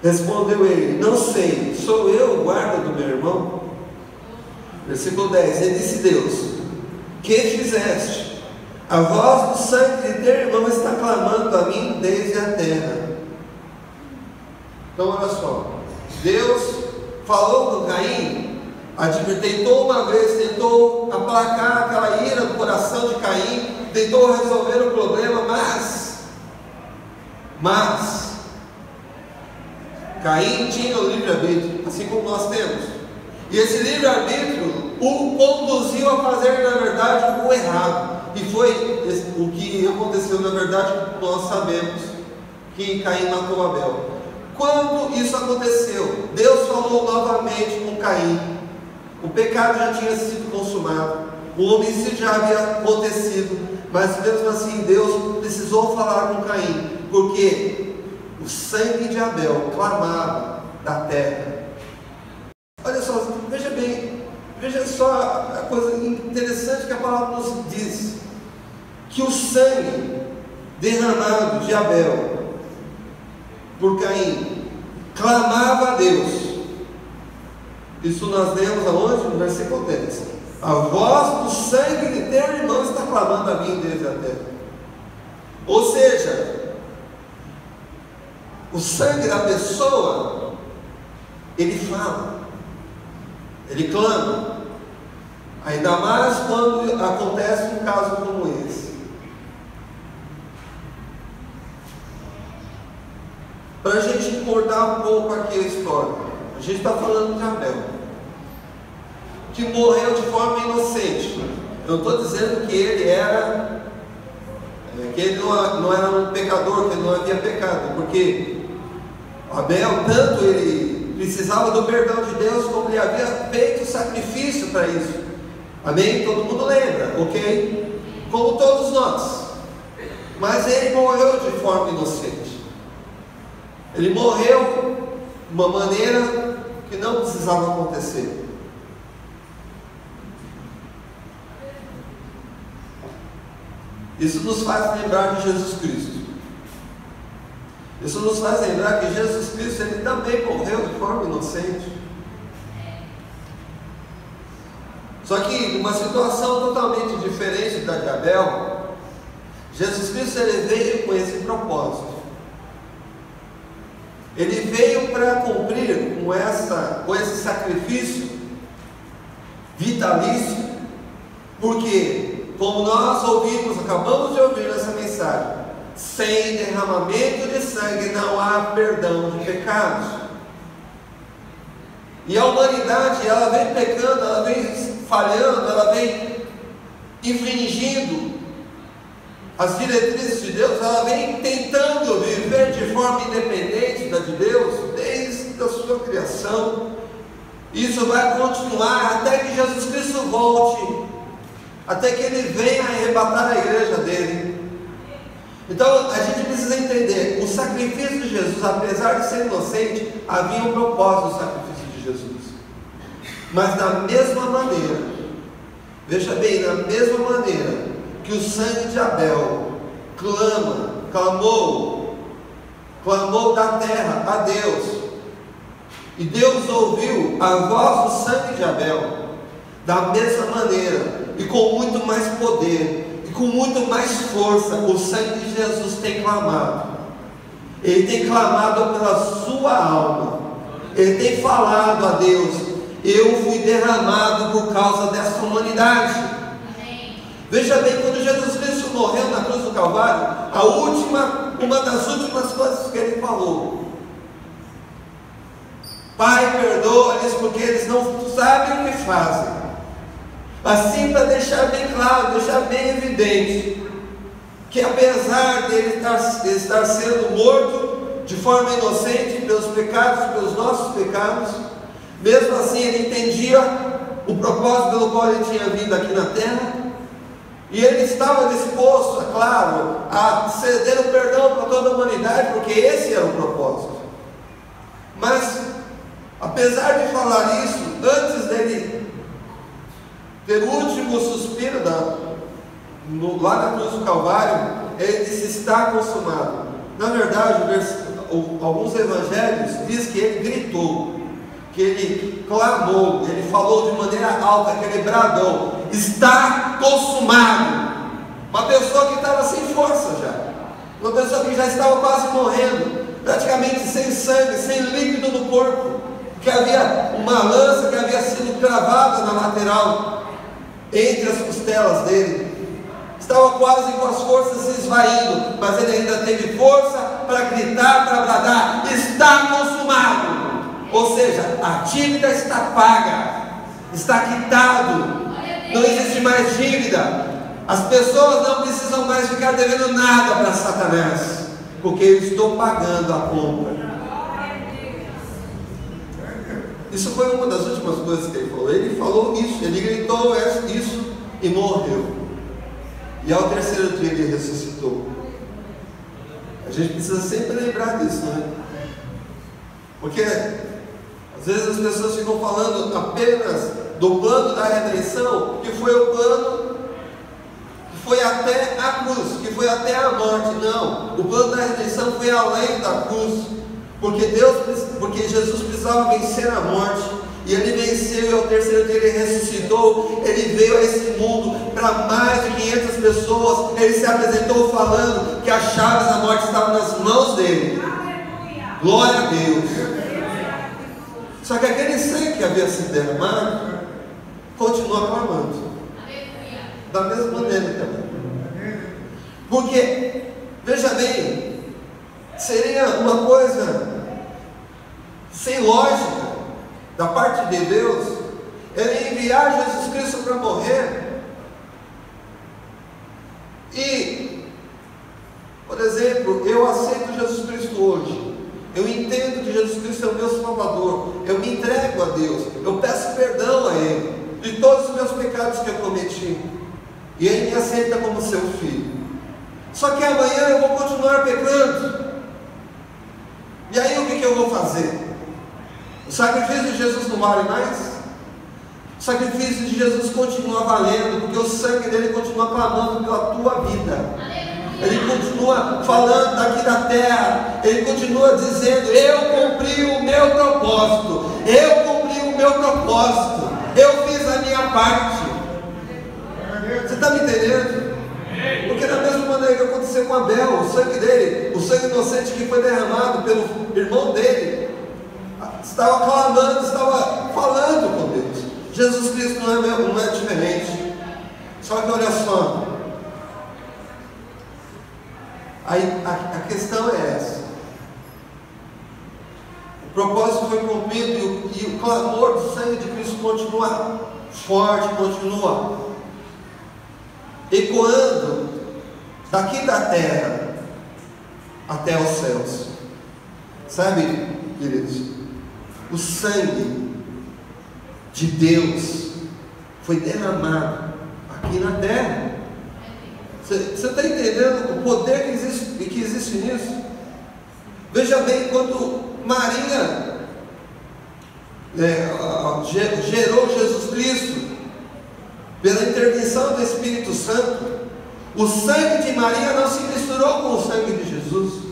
Respondeu ele: não sei, sou eu o guarda do meu irmão? Versículo 10: e disse Deus: que fizeste? A voz do sangue de teu irmão está clamando a mim desde a terra. Então olha só, Deus falou com Caim, tentou uma vez, tentou aplacar aquela ira do coração de Caim, tentou resolver o problema, mas Caim tinha o livre-arbítrio, assim como nós temos, e esse livre-arbítrio o conduziu a fazer, na verdade, o errado, e foi o que aconteceu, na verdade. Nós sabemos que Caim matou Abel. Quando isso aconteceu, Deus falou novamente com Caim. O pecado já tinha sido consumado, o homicídio já havia acontecido, mas mesmo assim Deus precisou falar com Caim, porque o sangue de Abel clamava da terra. Olha só, veja bem, veja só a coisa interessante que a palavra nos diz, que o sangue derramado de Abel por Caim clamava a Deus. Isso nós lemos aonde? No versículo 10: a voz do sangue de teu irmão está clamando a mim desde a terra. Ou seja, o sangue da pessoa, ele fala, ele clama, ainda mais quando acontece um caso como esse. Para a gente encurtar um pouco aqui a história, a gente está falando de Abel, que morreu de forma inocente. Eu não estou dizendo que ele era, que ele não era um pecador, que ele não havia pecado, porque Abel, tanto ele precisava do perdão de Deus, como ele havia feito sacrifício para isso. Amém? Todo mundo lembra, ok? Como todos nós. Mas ele morreu de forma inocente. Ele morreu de uma maneira que não precisava acontecer. Isso nos faz lembrar de Jesus Cristo. Isso nos faz lembrar que Jesus Cristo, ele também morreu de forma inocente. Só que numa situação totalmente diferente da de Abel, Jesus Cristo, ele veio com esse propósito. Ele veio para cumprir com esse sacrifício vitalício, porque, como nós acabamos de ouvir nessa mensagem, sem derramamento de sangue não há perdão de pecados. E a humanidade, ela vem pecando, ela vem falhando, ela vem infringindo as diretrizes de Deus, ela vem tentando viver de forma independente da de Deus, desde a sua criação. Isso vai continuar até que Jesus Cristo volte, até que Ele venha arrebatar a igreja dele. Então a gente precisa entender, o sacrifício de Jesus, apesar de ser inocente, havia um propósito no sacrifício de Jesus. Mas da mesma maneira, veja bem, da mesma maneira que o sangue de Abel clamou da terra a Deus, e Deus ouviu a voz do sangue de Abel, da mesma maneira, e com muito mais poder, e com muito mais força, o sangue de Jesus tem clamado. Ele tem clamado pela sua alma, ele tem falado a Deus: eu fui derramado por causa dessa humanidade. Veja bem, quando Jesus Cristo morreu na cruz do Calvário, uma das últimas coisas que ele falou: Pai, perdoa-lhes porque eles não sabem o que fazem. Assim, para deixar bem claro, deixar bem evidente, que apesar de ele estar sendo morto de forma inocente pelos pecados, pelos nossos pecados, mesmo assim ele entendia o propósito pelo qual ele tinha vindo aqui na terra. E ele estava disposto, é claro, a ceder o perdão para toda a humanidade, porque esse era o propósito. Mas apesar de falar isso, antes dele ter o último suspiro lá na cruz do Calvário, ele disse: está consumado. Na verdade, alguns evangelhos dizem que ele gritou, que ele clamou, ele falou de maneira alta, que ele bradou: está consumado. Uma pessoa que estava sem força já, uma pessoa que já estava quase morrendo, praticamente sem sangue, sem líquido no corpo, que havia uma lança que havia sido cravada na lateral, entre as costelas dele, estava quase com as forças se esvaindo, mas ele ainda teve força para gritar, para bradar: está consumado. Ou seja, a dívida está paga, está quitado, não existe mais dívida. As pessoas não precisam mais ficar devendo nada para Satanás, porque eu estou pagando a conta. Isso foi uma das últimas coisas que ele falou. Ele falou isso, ele gritou isso e morreu. E ao terceiro dia ele ressuscitou. A gente precisa sempre lembrar disso, né? Porque às vezes as pessoas ficam falando apenas do plano da redenção, que foi o plano que foi até a cruz, que foi até a morte. Não, o plano da redenção foi além da cruz, porque Jesus precisava vencer a morte, e ele venceu, e ao terceiro dia ele ressuscitou. Ele veio a esse mundo para mais de 500 pessoas. Ele se apresentou falando que as chaves da morte estavam nas mãos dele. Glória a Deus. Só que aquele sangue que havia sido derramado continua clamando da mesma maneira também. Porque, veja bem, seria uma coisa sem lógica da parte de Deus ele enviar Jesus Cristo para morrer e, por exemplo, eu aceito Jesus Cristo hoje, eu entendo que Jesus Cristo é o meu Salvador, eu me entrego a Deus, eu peço perdão a Ele de todos os meus pecados que eu cometi, e Ele me aceita como seu filho. Só que amanhã eu vou continuar pecando, e aí o que eu vou fazer? O sacrifício de Jesus não vale mais? O sacrifício de Jesus continua valendo, porque o sangue dele continua clamando pela tua vida. Ele continua falando daqui da terra, ele continua dizendo: eu cumpri o meu propósito, eu cumpri o meu propósito, eu fiz a minha parte. Você está me entendendo? Porque da mesma maneira que aconteceu com Abel, o sangue dele, o sangue inocente que foi derramado pelo irmão dele, estava clamando, estava falando com Deus. Jesus Cristo não é diferente. Só que olha só, aí a questão é essa: o propósito foi cumprido e o clamor do sangue de Cristo continua forte, continua ecoando daqui da terra até os céus. Sabe, queridos, o sangue de Deus foi derramado aqui na terra. Você está entendendo o poder que existe nisso? Veja bem, quando Maria gerou Jesus Cristo pela intervenção do Espírito Santo, o sangue de Maria não se misturou com o sangue de Jesus.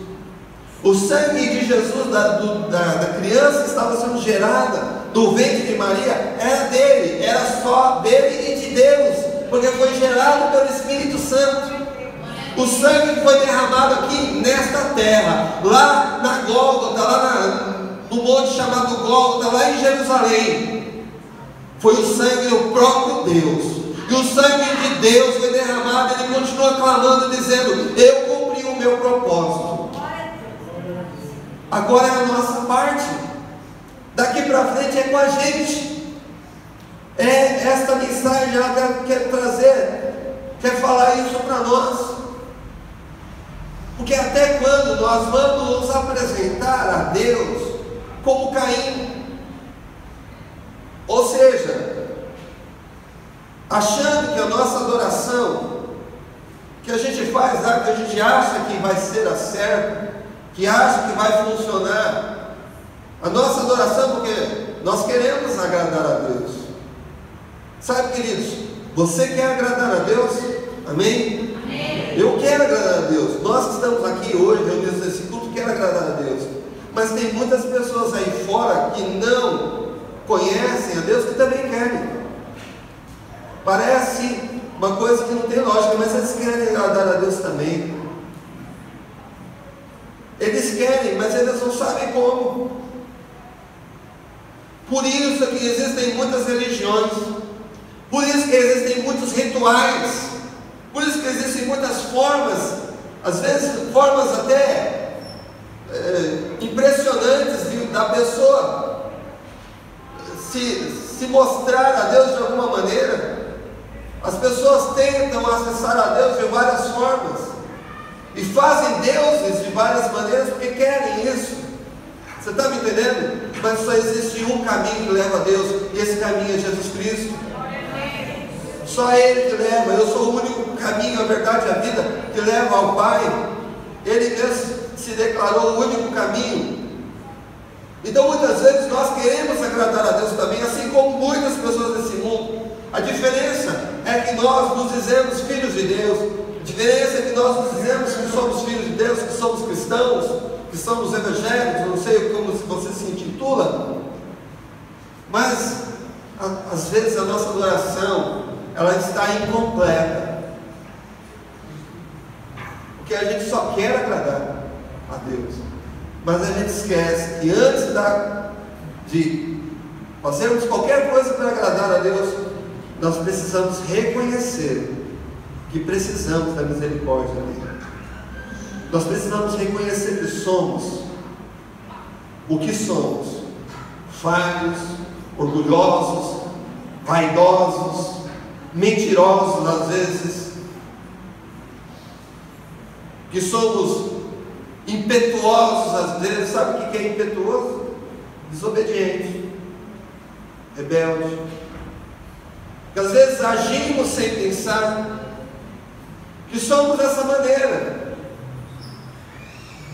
O sangue de Jesus, da criança, estava sendo gerada do ventre de Maria, era dele, era só dele e de Deus, porque foi gerado pelo Espírito Santo. O sangue que foi derramado aqui nesta terra, lá na Gólgota, no monte chamado Gólgota, lá em Jerusalém, foi o sangue do próprio Deus. E o sangue de Deus foi derramado, ele continua clamando, dizendo: eu cumpri o meu propósito. Agora é a nossa parte. Daqui para frente é com a gente. É esta mensagem, ela quer trazer, quer falar isso para nós. Porque até quando nós vamos nos apresentar a Deus como Caim? Ou seja, achando que a nossa adoração, que a gente faz lá, que a gente acha que vai ser a certa, que acha que vai funcionar, a nossa adoração, porque nós queremos agradar a Deus. Sabe, queridos, você quer agradar a Deus? Amém? Amém. Eu quero agradar a Deus. Nós que estamos aqui hoje, reunidos nesse culto, quero agradar a Deus. Mas tem muitas pessoas aí fora que não conhecem a Deus, que também querem. Parece uma coisa que não tem lógica, mas eles querem agradar a Deus também. Eles querem, mas eles não sabem como. Por isso que existem muitas religiões, por isso que existem muitos rituais, por isso que existem muitas formas, às vezes formas até impressionantes da pessoa se mostrar a Deus de alguma maneira. As pessoas tentam acessar a Deus de várias formas e fazem deuses de várias maneiras porque querem isso. Você está me entendendo? Mas só existe um caminho que leva a Deus, e esse caminho é Jesus Cristo. Só Ele que leva. Eu sou o único caminho, a verdade e a vida que leva ao Pai. Ele mesmo se declarou o único caminho. Então muitas vezes nós queremos agradar a Deus também, assim como muitas pessoas desse mundo. A diferença é que nós nos dizemos filhos de Deus. A diferença é que nós nos dizemos que somos filhos de Deus, que somos cristãos, que somos evangélicos, não sei como você se intitula. Mas às vezes a nossa adoração, ela está incompleta, porque a gente só quer agradar a Deus, mas a gente esquece que antes de fazermos qualquer coisa para agradar a Deus, nós precisamos reconhecer que precisamos da misericórdia dele. Nós precisamos reconhecer que somos o que somos: falhos, orgulhosos, vaidosos, mentirosos às vezes, que somos impetuosos às vezes. Sabe o que é impetuoso? Desobediente, rebelde, que às vezes agimos sem pensar, que somos dessa maneira.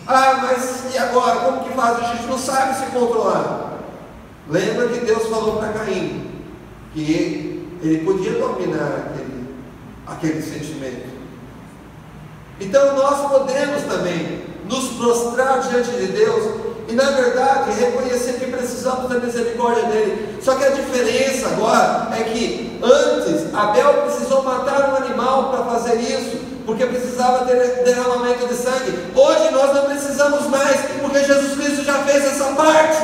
Mas e agora? Como que faz? A gente não sabe se controlar. Lembra que Deus falou para Caim que ele podia dominar aquele sentimento. Então nós podemos também nos prostrar diante de Deus e, na verdade, reconhecer que precisamos da misericórdia dele. Só que a diferença agora é que antes Abel precisou matar um animal para fazer isso, porque precisava ter derramamento de sangue. Hoje nós não precisamos mais, porque Jesus Cristo já fez essa parte.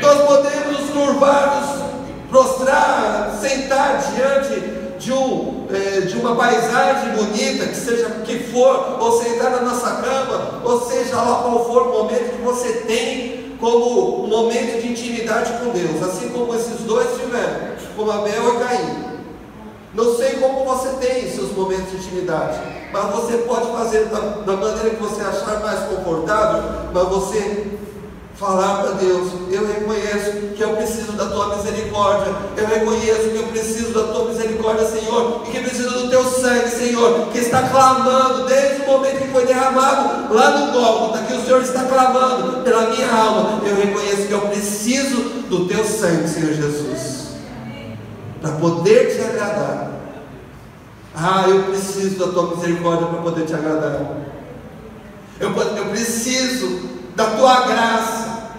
Nós podemos nos curvar, nos prostrar, sentar diante de uma paisagem bonita, que seja o que for, ou sentar na nossa cama, ou seja lá qual for o momento que você tem como um momento de intimidade com Deus, assim como esses dois tiveram, como Abel e Caim. Não sei como você tem seus momentos de intimidade, mas você pode fazer da maneira que você achar mais confortável, mas você falar para Deus: eu reconheço que eu preciso da tua misericórdia, eu reconheço que eu preciso da tua misericórdia, Senhor, e que preciso do teu sangue, Senhor, que está clamando desde o momento que foi derramado lá no Gólgota, que o Senhor está clamando pela minha alma. Eu reconheço que eu preciso do teu sangue, Senhor Jesus, para poder te agradar. Eu preciso da tua misericórdia para poder te agradar. Eu preciso da tua graça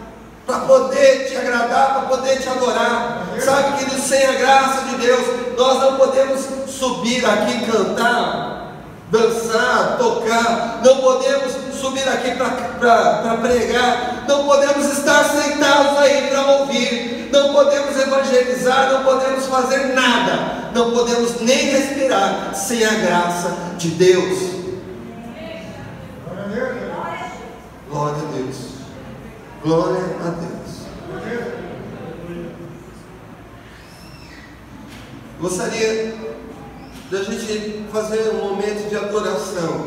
para poder te agradar, para poder te adorar. Sabe que sem a graça de Deus nós não podemos subir aqui, cantar, dançar, tocar, não podemos subir aqui para pregar, não podemos estar sentados aí para ouvir, não podemos evangelizar, não podemos fazer nada, não podemos nem respirar sem a graça de Deus. Glória a Deus. Glória a Deus. Gostaria da gente fazer um momento de adoração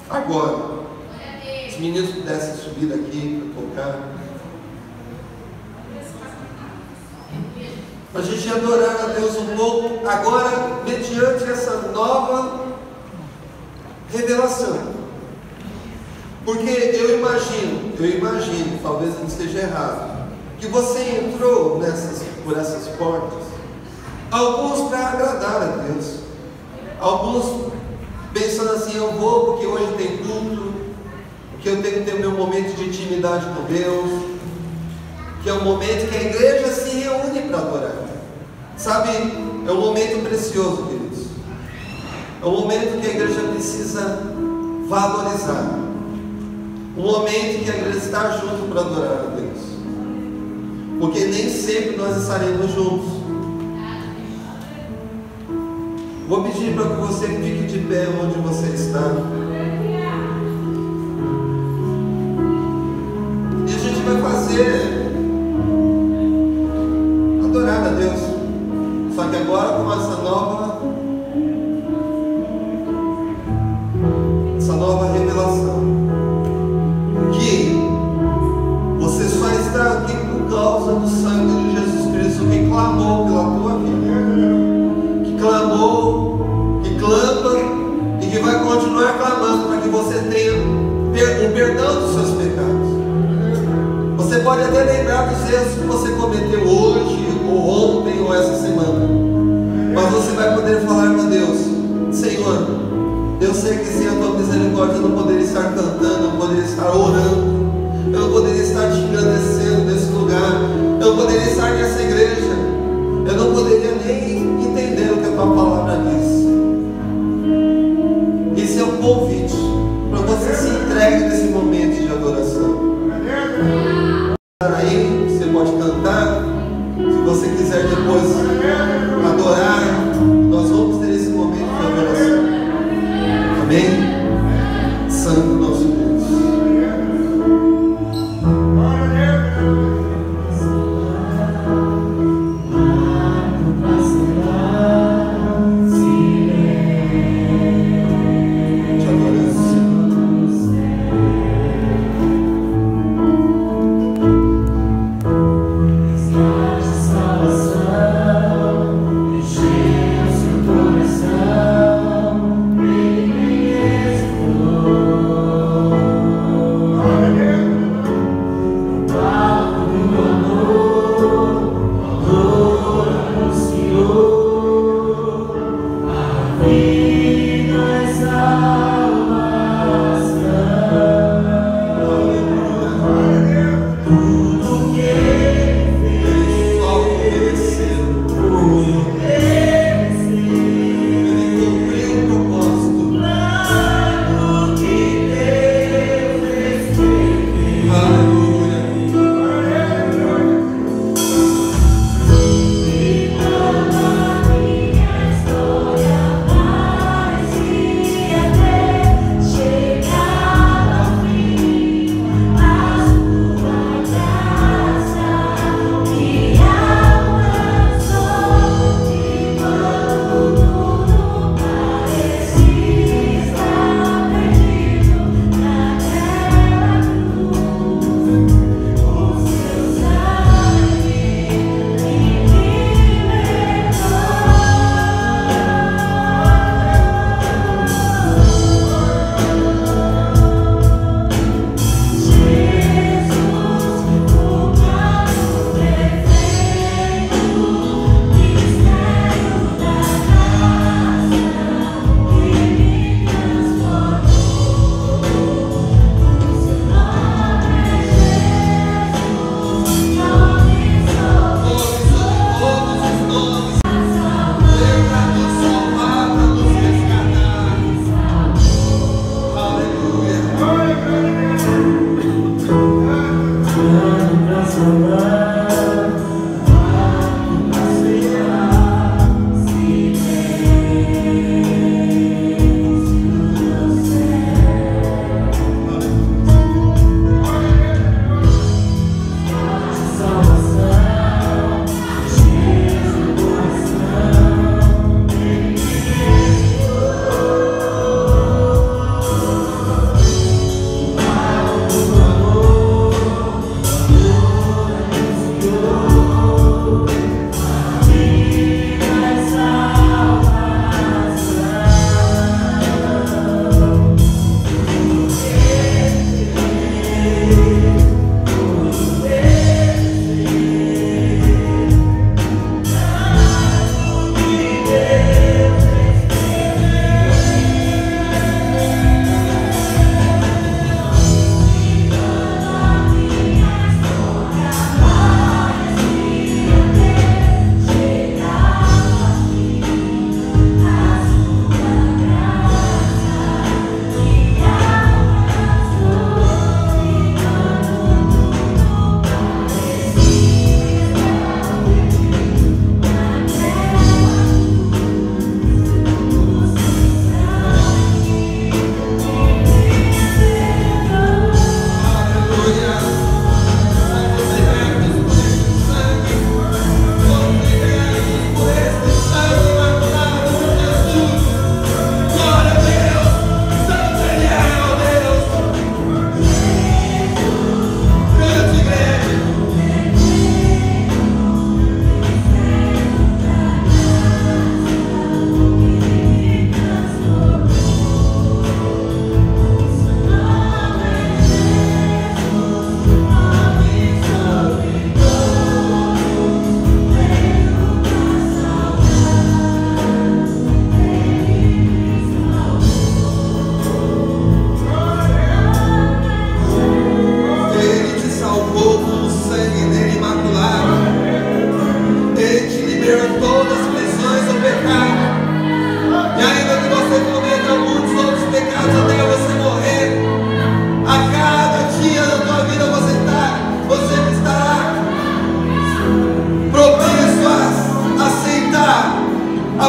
agora. Os meninos pudessem subir aqui para tocar, a gente adorar a Deus um pouco agora, mediante essa nova revelação. Porque eu imagino, talvez não esteja errado, que você entrou por essas portas, alguns para agradar a Deus, alguns pensando assim: eu vou porque hoje tem culto, porque eu tenho que ter meu momento de intimidade com Deus, que é um momento que a igreja se reúne para adorar. Sabe, é um momento precioso, queridos. É um momento que a igreja precisa valorizar. Um momento que a igreja está junto para adorar a Deus. Porque nem sempre nós estaremos juntos. Vou pedir para que você fique de pé onde você está. E a gente vai fazer adorar a Deus. Só que agora com essa nova revelação, que você só está aqui por causa do sangue de Jesus Cristo, que clamou pela tua vida, que clamou, que clama e que vai continuar clamando para que você tenha o perdão dos seus pecados. Você pode até lembrar dos erros que você cometeu hoje, ou ontem, ou essa semana, mas você vai poder falar para Deus: Senhor, eu sei que sem a tua misericórdia eu não poderia estar cantando, eu não poderia estar orando, eu não poderia estar te agradecendo nesse lugar, eu não poderia estar nessa igreja, eu não poderia nem entender o que a tua palavra diz. Esse é um convite para você se entregue nesse momento de adoração. Aí você pode cantar, se você quiser depois adorar, nós vamos ter esse momento de adoração. Amém? Santo nosso Deus. Enche o seu coração, Ele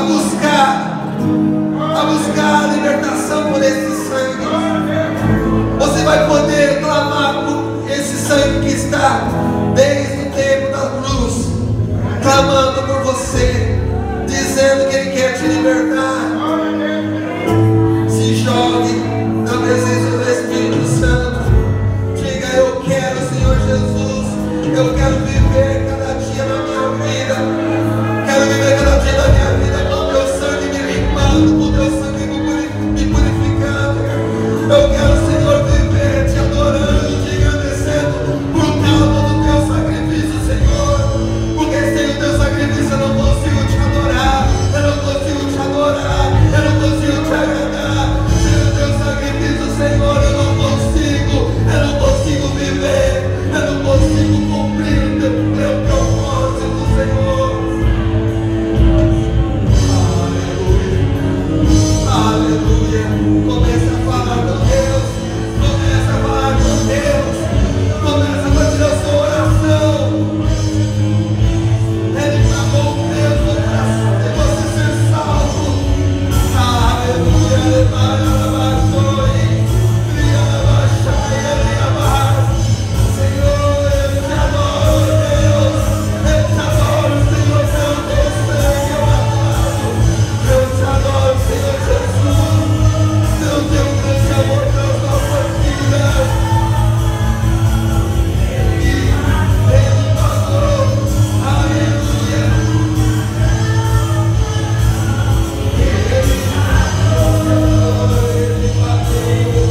buscar a libertação por esse sangue. Você vai poder clamar por esse sangue que está desde o tempo da cruz, clamando por você, dizendo que Ele quer te libertar. Se jogue na presença do Espírito Santo. Diga: eu quero, Senhor Jesus, eu quero viver cada dia na minha vida. Quero viver cada dia da minha vida com o teu sangue me limpando, com o teu sangue me purificando. Eu quero, Senhor, viver te adorando, te agradecendo por causa do teu sacrifício, Senhor. Porque sem o teu sacrifício eu não consigo te adorar, eu não consigo te adorar, eu não consigo te agradar. Sem o teu sacrifício, Senhor, eu não consigo viver, eu não consigo cumprir o teu propósito, Senhor. Aleluia. Comece a falar com Deus. Comece a falar com Deus. Comece a fazer a sua oração. Ele pagou o preço para você ser salvo. Aleluia. Senhor, eu te adoro, Deus. Eu te adoro, Senhor, pelo teu sangue, eu adoro. Eu te adoro, Senhor Jesus, pelo teu grande amor pelas nossas vidas. Ele pagou, aleluia. Ele pagou.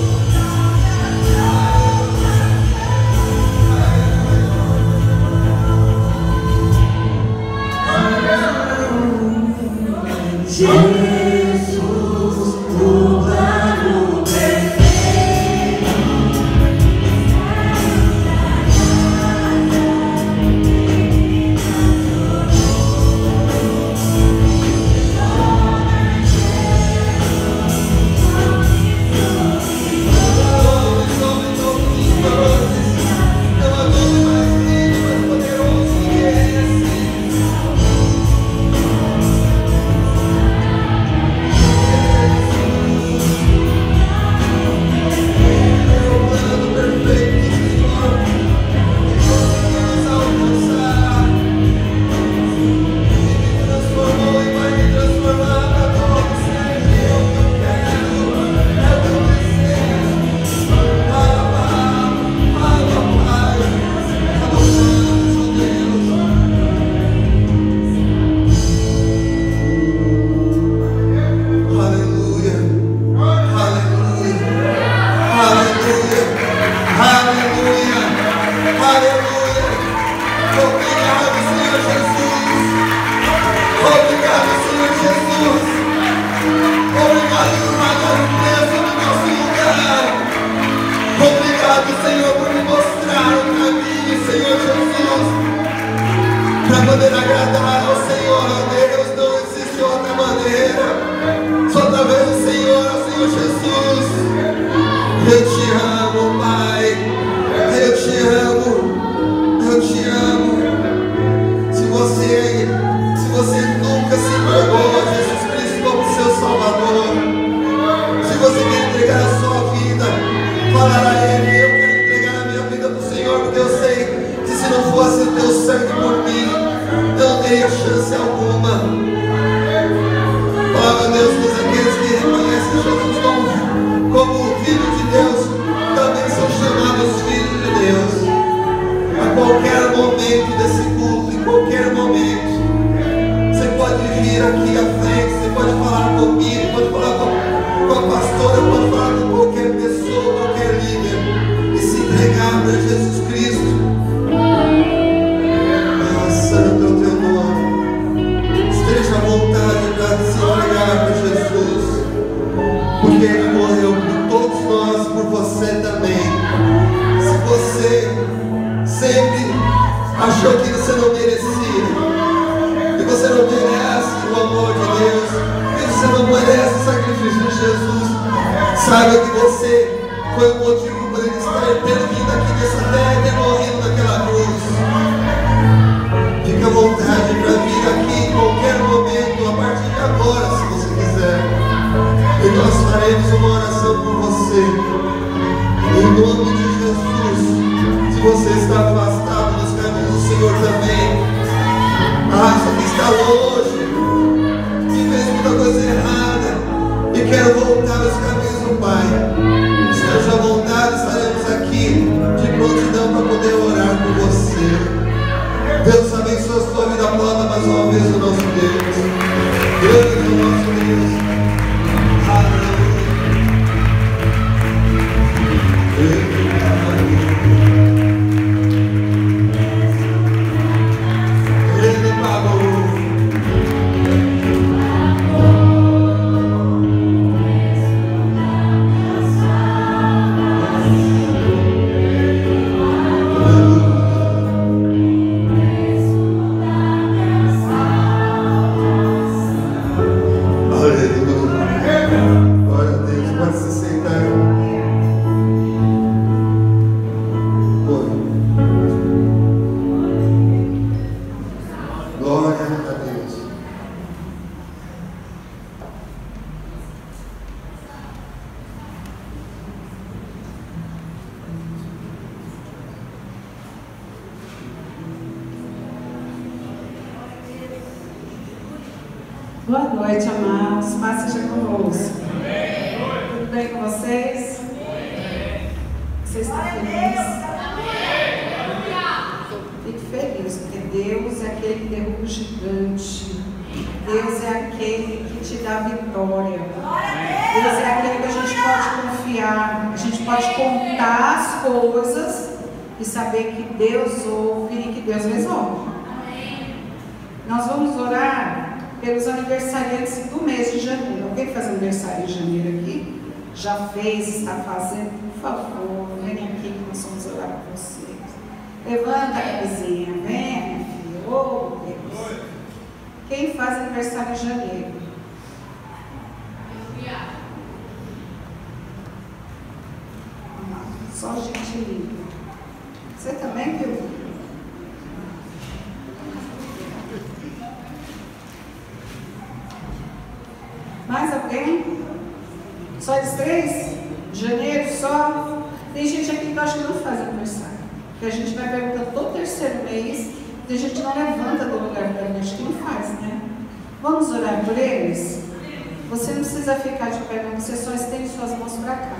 Jesus, o plano perfeito. Não há nome mais lindo, mais poderoso que esse. Senhor, por me mostrar o caminho, Senhor Jesus, para poder agradar ao Senhor, ó Deus. Não existe outra maneira, só através do Senhor, ó Senhor Jesus. Eu te amo, Pai, eu te amo, eu te amo. Se você nunca se entregou a Jesus Cristo como seu Salvador, se você quer entregar a sua vida, falar a Ele: eu quero entregar a minha vida para o Senhor, porque eu sei que se não fosse o teu sangue por mim, eu não teria chance alguma. Oh, meu Deus, todos aqueles que reconhecem Jesus como Filho de Deus, também são chamados filhos de Deus. A qualquer momento desse culto, em qualquer momento, você pode vir aqui à frente, você pode falar comigo, pode falar com a pastora, pode falar com qualquer pessoa, qualquer líder, e se entregar para Jesus Cristo. Ah, santo é o teu nome. Esteja à vontade para se entregar para Jesus, porque Ele morreu por todos nós, por você também. Se você sempre achou que você não merecia, que você não merece o amor de Deus, que você não merece o sacrifício de Jesus, saiba que você foi o motivo por Ele ter vindo aqui nessa terra e ter morrido naquela cruz. Fique à vontade para vir aqui em qualquer momento, a partir de agora. faremos uma oração por você. Em nome de Jesus. Se você está afastado dos caminhos do Senhor também, acha que está longe, que fez muita coisa errada e quer voltar aos caminhos do Pai, esteja à vontade, estaremos aqui de prontidão para poder orar por você. Deus abençoe a sua vida, aplauda mais uma vez o nosso Deus. Grande é o nosso Deus. Aleluia. Ele pagou. Boa noite, amados. Paz seja convosco. Tudo bem com vocês? Você está feliz? Fique feliz, porque Deus é aquele que derruba o gigante. Deus é aquele que te dá vitória. Deus é aquele que a gente pode confiar. A gente pode contar as coisas e saber que Deus ouve e que Deus resolve. Nós vamos orar pelos aniversariantes do mês de janeiro. Alguém faz aniversário em janeiro aqui? Já fez, está fazendo? Por favor, vem aqui que nós vamos orar por vocês. Levanta a cabecinha, vem, minha filha. Oh, Deus. Quem faz aniversário em janeiro? Só gente linda. Você também, viu? Mais alguém? Só eles três? Janeiro só? Tem gente aqui que eu acho que não faz aniversário. Porque a gente vai perguntando todo terceiro mês, e a gente não levanta do lugar da gente que não faz, né? Vamos orar por eles? Você não precisa ficar de pé, não. Você só estende suas mãos para cá.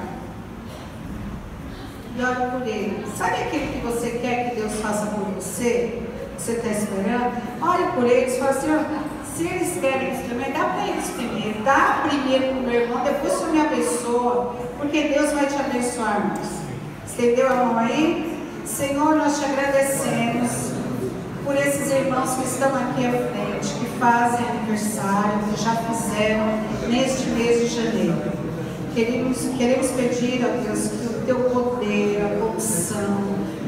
E ora por ele. Sabe aquilo que você quer que Deus faça por você? Você está esperando? Olhe por eles e fala assim, se eles querem isso também, dá para eles primeiro. Dá primeiro para o meu irmão, depois você me abençoa. Porque Deus vai te abençoar mais. Estendeu a mão aí? Senhor, nós te agradecemos por esses irmãos que estão aqui à frente, que fazem aniversário, que já fizeram neste mês de janeiro. Queremos pedir, ó Deus, que o teu poder, a unção,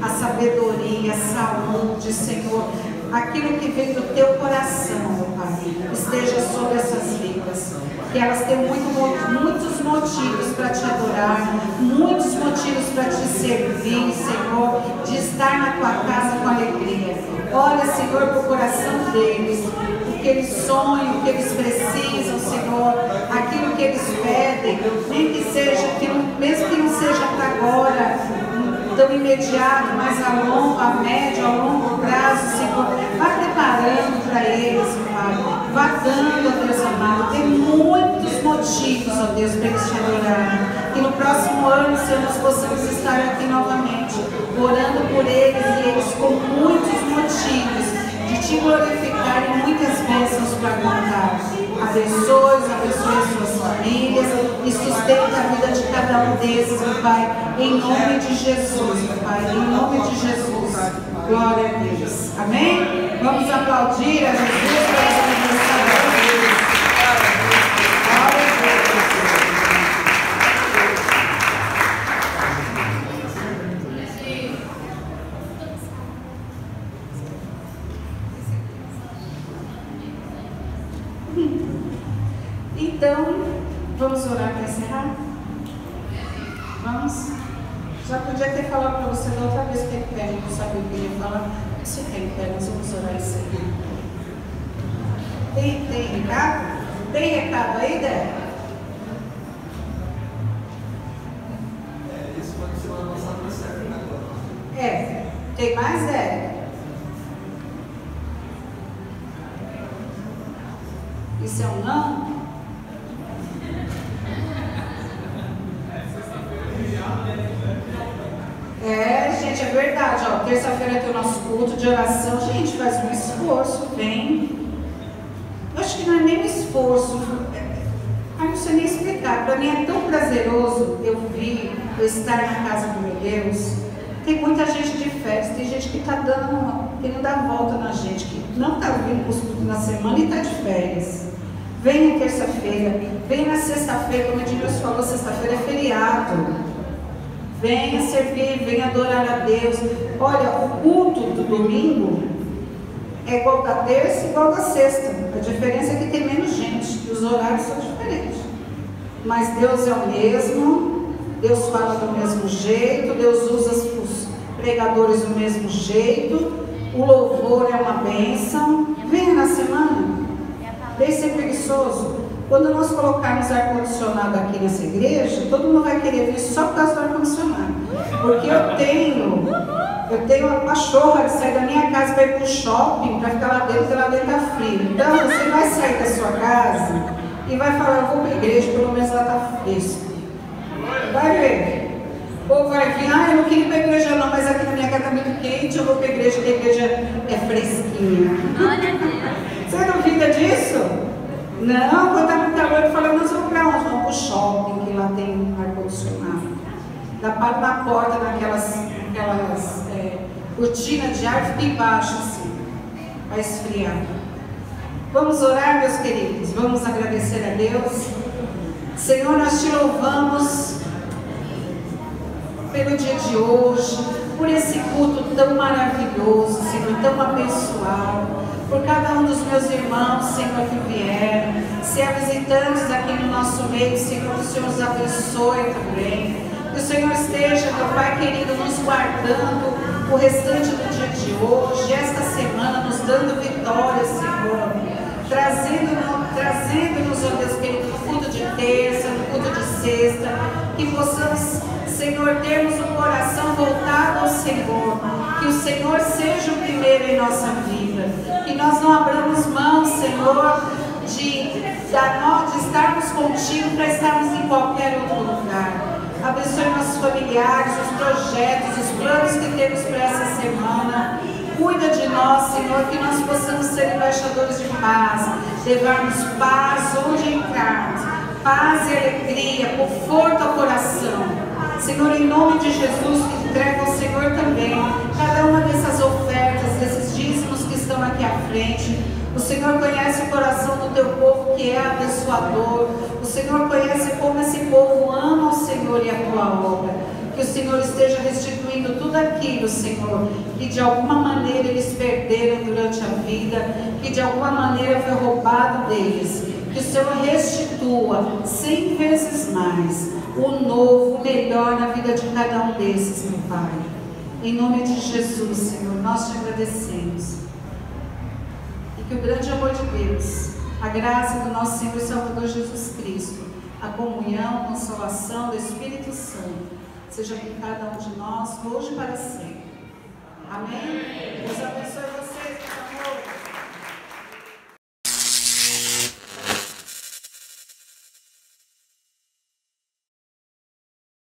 a sabedoria, a saúde, Senhor, aquilo que vem do teu coração, meu Pai, esteja sobre essas vidas. Que elas tenham muitos motivos para te adorar, muitos motivos para te servir, Senhor, de estar na tua casa com alegria. Olha, Senhor, para o coração deles, o que eles sonham, o que eles precisam, Senhor, aquilo que eles pedem, nem que seja, mesmo que não seja para agora, tão imediato, mas a médio, a longo prazo, Senhor, vá preparando para eles, Pai, vá dando, ó Deus amado, tem muitos motivos, ó Deus, para eles te adorarem, que no próximo ano, Senhor, nós possamos estar aqui novamente, orando por eles e eles com muitos motivos de te glorificar e muitas bênçãos para contar. Abençoe as suas famílias e sustenta a vida de cada um desses, meu Pai, em nome de Jesus, meu Pai, em nome de Jesus. Glória a Deus. Amém? Vamos aplaudir a Jesus pelos aniversários deles. Glória a Deus. Então, vamos orar para encerrar? Vamos? Já podia ter falado para você da outra vez que ele pede, não sabia o que ele ia falar. Se tem pé, nós vamos orar isso aqui. Tem recado? Tem recado aí, Débora? mais, Érica? Isso é um não? Gente, é verdade, ó. Terça-feira tem o nosso culto de oração. Gente, faz um esforço, vem. Eu acho que não é nem um esforço. Eu não sei nem explicar. Para mim é tão prazeroso eu estar na casa do meu Deus. Tem muita gente de férias, tem gente que está querendo dar volta na gente, que não está vindo para os cultos na semana e está de férias. Vem na terça-feira, vem na sexta-feira, como o Edilson falou, sexta-feira é feriado. Venha servir, venha adorar a Deus. Olha, o culto do domingo é igual da terça e igual da sexta. A diferença é que tem menos gente, e os horários são diferentes. Mas Deus é o mesmo, Deus fala do mesmo jeito, Deus usa os pregadores do mesmo jeito, o louvor é uma bênção. Venha na semana, deixe ser preguiçoso. Quando nós colocarmos ar-condicionado aqui nessa igreja, todo mundo vai querer vir só por causa do ar-condicionado. Porque eu tenho uma pachorra de sair da minha casa para ir para o shopping, para ficar lá dentro, porque lá dentro está frio. Então você vai sair da sua casa e vai falar, eu vou para a igreja, pelo menos lá está fresco. Vai ver. Ou vai vir, eu não queria ir para a igreja não, mas aqui na minha casa está muito quente, eu vou para a igreja, porque a igreja é fresquinha. Você duvida disso? Não, quando está muito calor, eu falei, nós vamos para onde? Vamos para o shopping, que lá tem ar-condicionado. Dá para na porta, naquelas cortinas de ar, fica embaixo assim, para esfriar. Vamos orar, meus queridos, vamos agradecer a Deus. Senhor, nós te louvamos pelo dia de hoje, por esse culto tão maravilhoso, Senhor, tão abençoado. Por cada um dos meus irmãos, Senhor, que vieram, se há visitantes aqui no nosso meio, Senhor, que o Senhor os abençoe também. Que o Senhor esteja, meu Pai querido, nos guardando o restante do dia de hoje, esta semana, nos dando vitórias, Senhor. Trazendo-nos, ó Deus querido, no culto de terça, no culto de sexta, que possamos, Senhor, termos o coração voltado ao Senhor. Que o Senhor seja o primeiro em nossa vida. Que nós não abramos mão, Senhor, de estarmos contigo para estarmos em qualquer outro lugar. Abençoe nossos familiares, os projetos, os planos que temos para essa semana. Cuida de nós, Senhor, que nós possamos ser embaixadores de paz, levarmos paz onde entrarmos, paz e alegria, conforto ao coração. Senhor, em nome de Jesus, que entrega ao Senhor também cada uma dessas ofertas, desses dízimos que estão aqui à frente. O Senhor conhece o coração do teu povo que é abençoador. O Senhor conhece como esse povo ama o Senhor e a tua obra. Que o Senhor esteja restituindo tudo aquilo, Senhor, que de alguma maneira eles perderam durante a vida, que de alguma maneira foi roubado deles. Que o Senhor restitua 100 vezes mais o novo, o melhor na vida de cada um desses, meu Pai. Em nome de Jesus, Senhor, nós te agradecemos. E que o grande amor de Deus, a graça do nosso Senhor e Salvador Jesus Cristo, a comunhão, a consolação do Espírito Santo, seja com cada um de nós, hoje e para sempre.